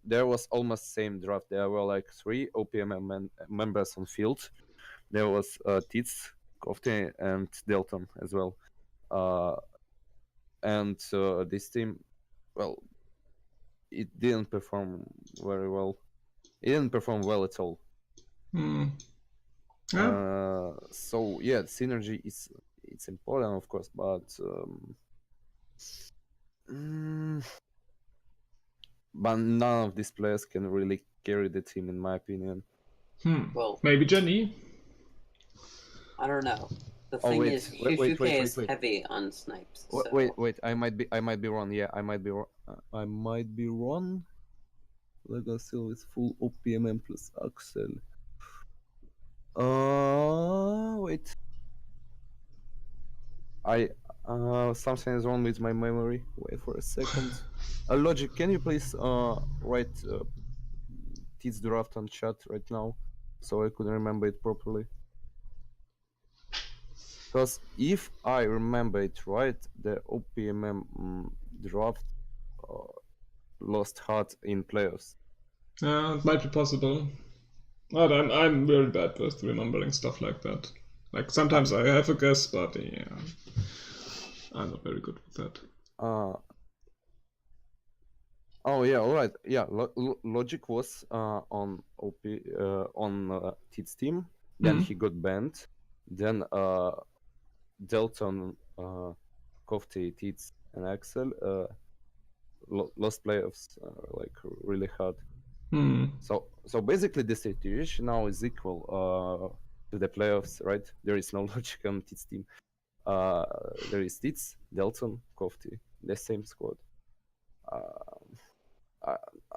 There was almost same draft. There were like 3 OPM members on field. There was Tits, Kofte, and Delton as well. And this team, well, it didn't perform very well. It didn't perform well at all. Yeah. So yeah, synergy it's important, of course, but but none of these players can really carry the team, in my opinion. Well, Maybe Jenny. I don't know. The Oh, thing wait, is, wait, Shusuke is wait. heavy on snipes. Wait, So wait, I might be wrong. Yeah, I might be wrong. I might be wrong. Legacy with full OPMM plus Axel. Wait. Something is wrong with my memory. Wait for a second. Logic, can you please write T's draft on chat right now, so I could remember it properly? Because if I remember it right, the OPMM draft lost heart in playoffs. It might be possible. But I'm very bad with remembering stuff like that. Like sometimes I have a guess, but yeah, I'm not very good with that. Oh yeah, all right. Yeah, Logic was on Tit's team. Then he got banned. Then Delton, Kofte, Tits, and Axel lost playoffs like really hard. So basically the situation now is equal to the playoffs, right? There is no Logic on Tits team. There is Tits, Delton, Kofte, the same squad.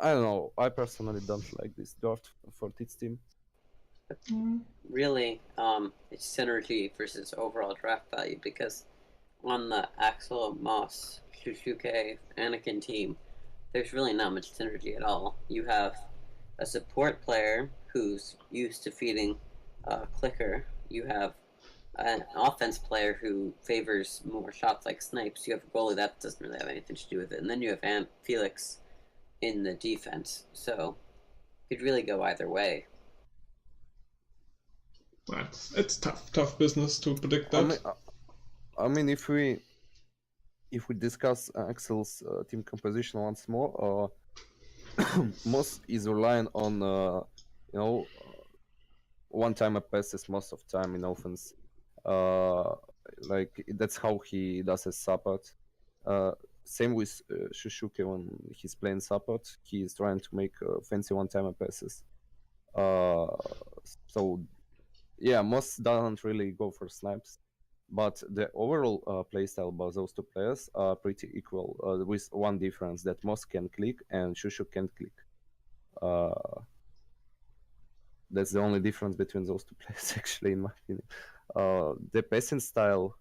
I don't know. I personally don't like this draft for Tits team. really, it's synergy versus overall draft value, because on the Axel, Moss, Shusuke, Anakin team, there's really not much synergy at all. You have a support player who's used to feeding Clicker. You have an offense player who favors more shots like snipes. You have a goalie that doesn't really have anything to do with it. And then you have Felix in the defense. So it could really go either way. It's tough business to predict that. I mean, if we discuss Axel's team composition once more, Moss is relying on one-time passes most of the time in offense. Like that's how he does his support. Same with Shusuke when he's playing support. He is trying to make fancy one-time passes. So yeah, Moss doesn't really go for snipes, but the overall playstyle by those two players are pretty equal, with one difference, that Moss can click and Shushu can't click. That's the only difference between those two players, actually, in my opinion. The passing style,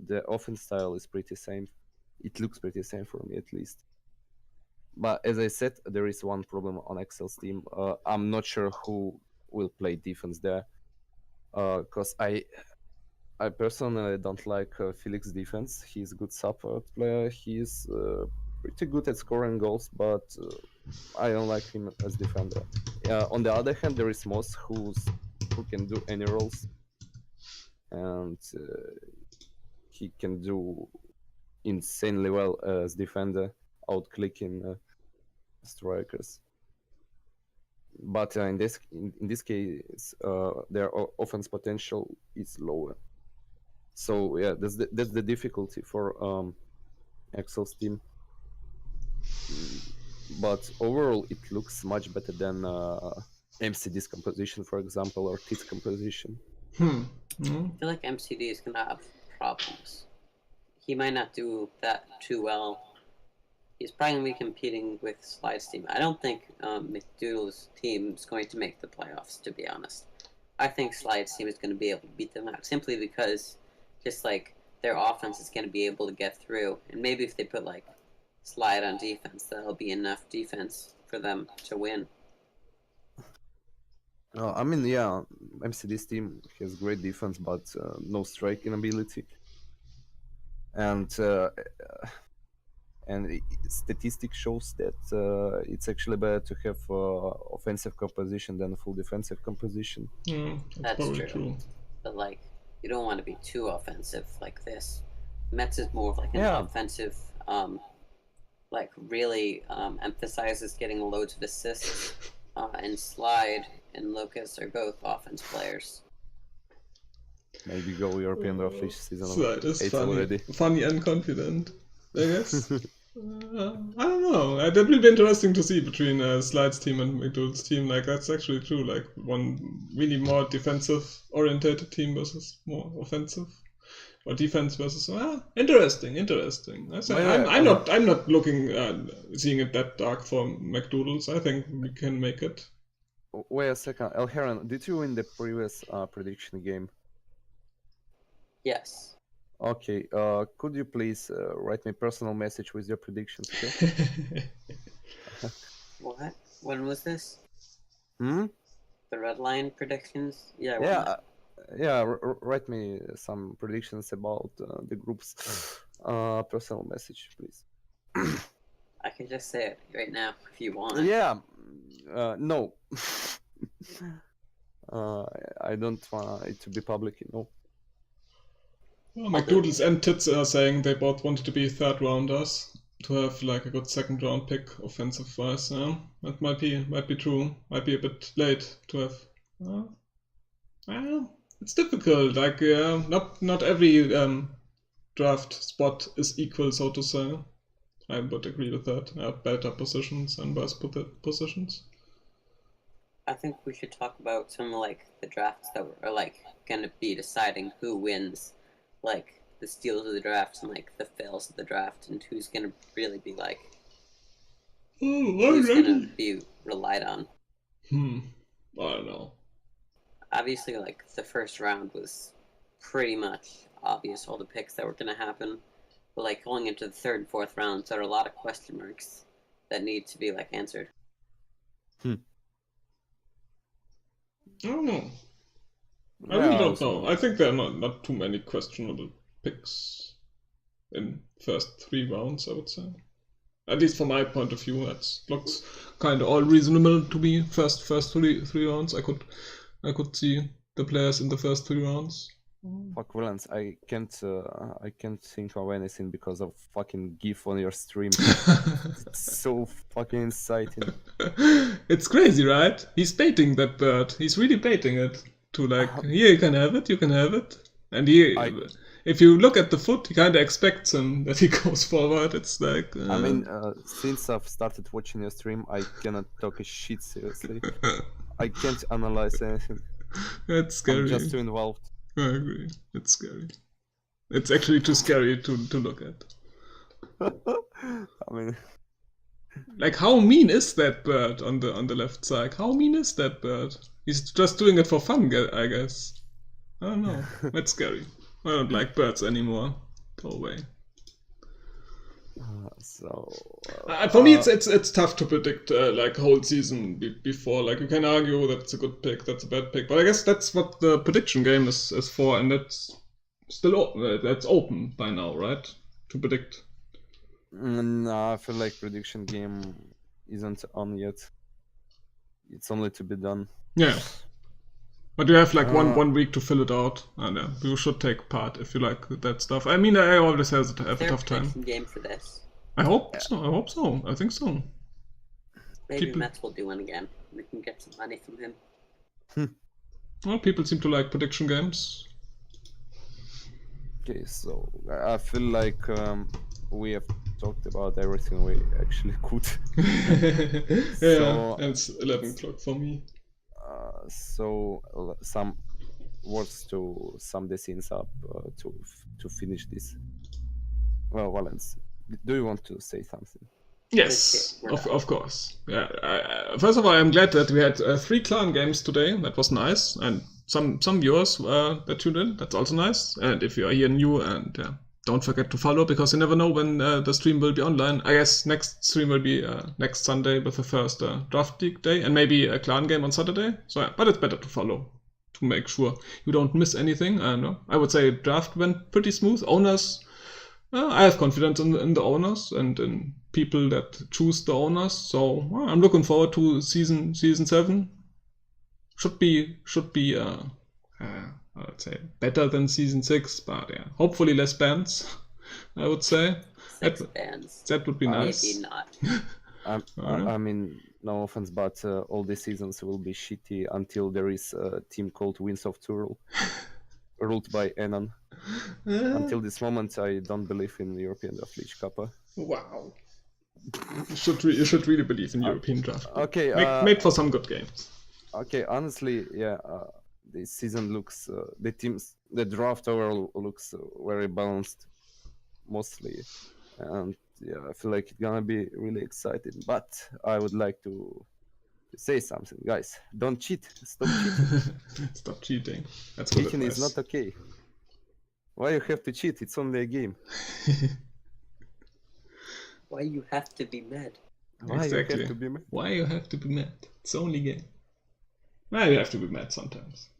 the offense style is pretty same. It looks pretty same for me, at least. But as I said, there is one problem on Excel's team. I'm not sure who will play defense there, because I personally don't like Felix defense. He's a good support player. He's pretty good at scoring goals, but I don't like him as defender. On the other hand, there is Moss who can do any roles, and he can do insanely well as defender, out-clicking strikers. But in this case, their offense potential is lower. So yeah, that's the difficulty for Excel's team. But overall, it looks much better than MCD's composition, for example, or Tit's composition. I feel like MCD is gonna have problems. He might not do that too well he's probably going to be competing with Slide's team. I don't think McDoodle's team is going to make the playoffs, to be honest. I think Slide's team is going to be able to beat them out simply because just like their offense is going to be able to get through. And maybe if they put like Slide on defense, that'll be enough defense for them to win. I mean, yeah, MCD's team has great defense, but no striking ability. And statistics shows that it's actually better to have offensive composition than full defensive composition. That's probably true. But like, you don't want to be too offensive like this. Mets is more of like an Yeah. offensive, like really emphasizes getting loads of assists. And Slide and Locust are both offense players. Maybe go European draft this season. Slide is 8 funny, already. funny and confident, I guess. I don't know. That will be interesting to see between Slide's team and McDoodle's team. Like, that's actually true. Like, one really more defensive-oriented team versus more offensive, or defense versus. Interesting. I say, Yeah, I'm not looking seeing it that dark for McDoodle's. I think we can make it. Wait a second, El Heron, did you win the previous prediction game? Yes. Okay, could you please write me a personal message with your predictions, okay? What? When was this? Hmm? The red line predictions? Yeah. Write me some predictions about the group's personal message, please. I can just say it right now if you want. Yeah, no. I don't want it to be public, you know. Well, McDoodles and Tits are saying they both wanted to be third rounders to have like a good second round pick offensive wise. That might be true. Might be a bit late to have. It's difficult. Like not every draft spot is equal, so to say. I would agree with that. I have better positions and worse positions. I think we should talk about some like the drafts that are like gonna be deciding who wins, like the steals of the draft and like the fails of the draft, and who's gonna really be like who's gonna be relied on. I don't know. Obviously, like the first round was pretty much obvious all the picks that were gonna happen, but like going into the third and fourth rounds, there are a lot of question marks that need to be like answered. I don't know. I really don't know. I think there are not too many questionable picks in first 3 rounds, I would say. At least from my point of view, that looks kind of all reasonable to be first three rounds. I could see the players in the first 3 rounds. Fuck Valence, I can't think of anything because of fucking GIF on your stream. It's so fucking exciting. It's crazy, right? He's baiting that bird. He's really baiting it to like, here you can have it. And if you look at the foot, he kind of expects him that he goes forward. It's like. I mean, since I've started watching your stream, I cannot talk a shit seriously. I can't analyze anything. That's scary. I'm just too involved. I agree. It's scary. It's actually too scary to look at. I mean, like, how mean is that bird on the left side? How mean is that bird? He's just doing it for fun, I guess. I don't know. That's scary. I don't like birds anymore. Go away. For me, it's tough to predict like whole season before. Like, you can argue that it's a good pick, that's a bad pick, but I guess that's what the prediction game is for, and that's still that's open by now, right? To predict. No, I feel like prediction game isn't on yet. It's only to be done. Yeah. But you have like one week to fill it out, and you should take part if you like that stuff. I mean, I always have a tough time. Game for this. I hope so. I think so. Maybe Mets will do one again. We can get some money from him. Well, people seem to like prediction games. Okay, so I feel like we have talked about everything we actually could. Yeah, and it's 11 o'clock for me. So some words to sum the scenes up to finish this. Well, Valence, do you want to say something? Yes, of course. Yeah. First of all, I'm glad that we had 3 clan games today. That was nice, and some viewers that tuned in. That's also nice. And if you are here new, and don't forget to follow, because you never know when the stream will be online. I guess next stream will be next Sunday with the first draft league day, and maybe a clan game on Saturday. So, yeah, but it's better to follow to make sure you don't miss anything. I would say draft went pretty smooth. Owners. I have confidence in the owners and in people that choose the owners, so I'm looking forward to season 7. Should be I would say better than season 6, but yeah, hopefully less bans. I would say 6 bands. that would be nice. Maybe not. I mean, no offense, but all the seasons will be shitty until there is a team called Winds of Turl, ruled by Enan. Until this moment, I don't believe in European Draft League Kappa. Wow. You should really believe in European Draft. Okay. Made for some good games. Okay, honestly, yeah, this season looks, the draft overall looks very balanced, mostly. And yeah, I feel like it's gonna be really exciting. But I would like to say something, guys. Don't cheat. Stop cheating. Stop cheating. That's good Cheating advice. is not okay. Why you have to cheat? It's only a game. Why you have to be mad? Why Exactly. you have to be mad? Why you have to be mad? It's only game. Well, you have to be mad sometimes.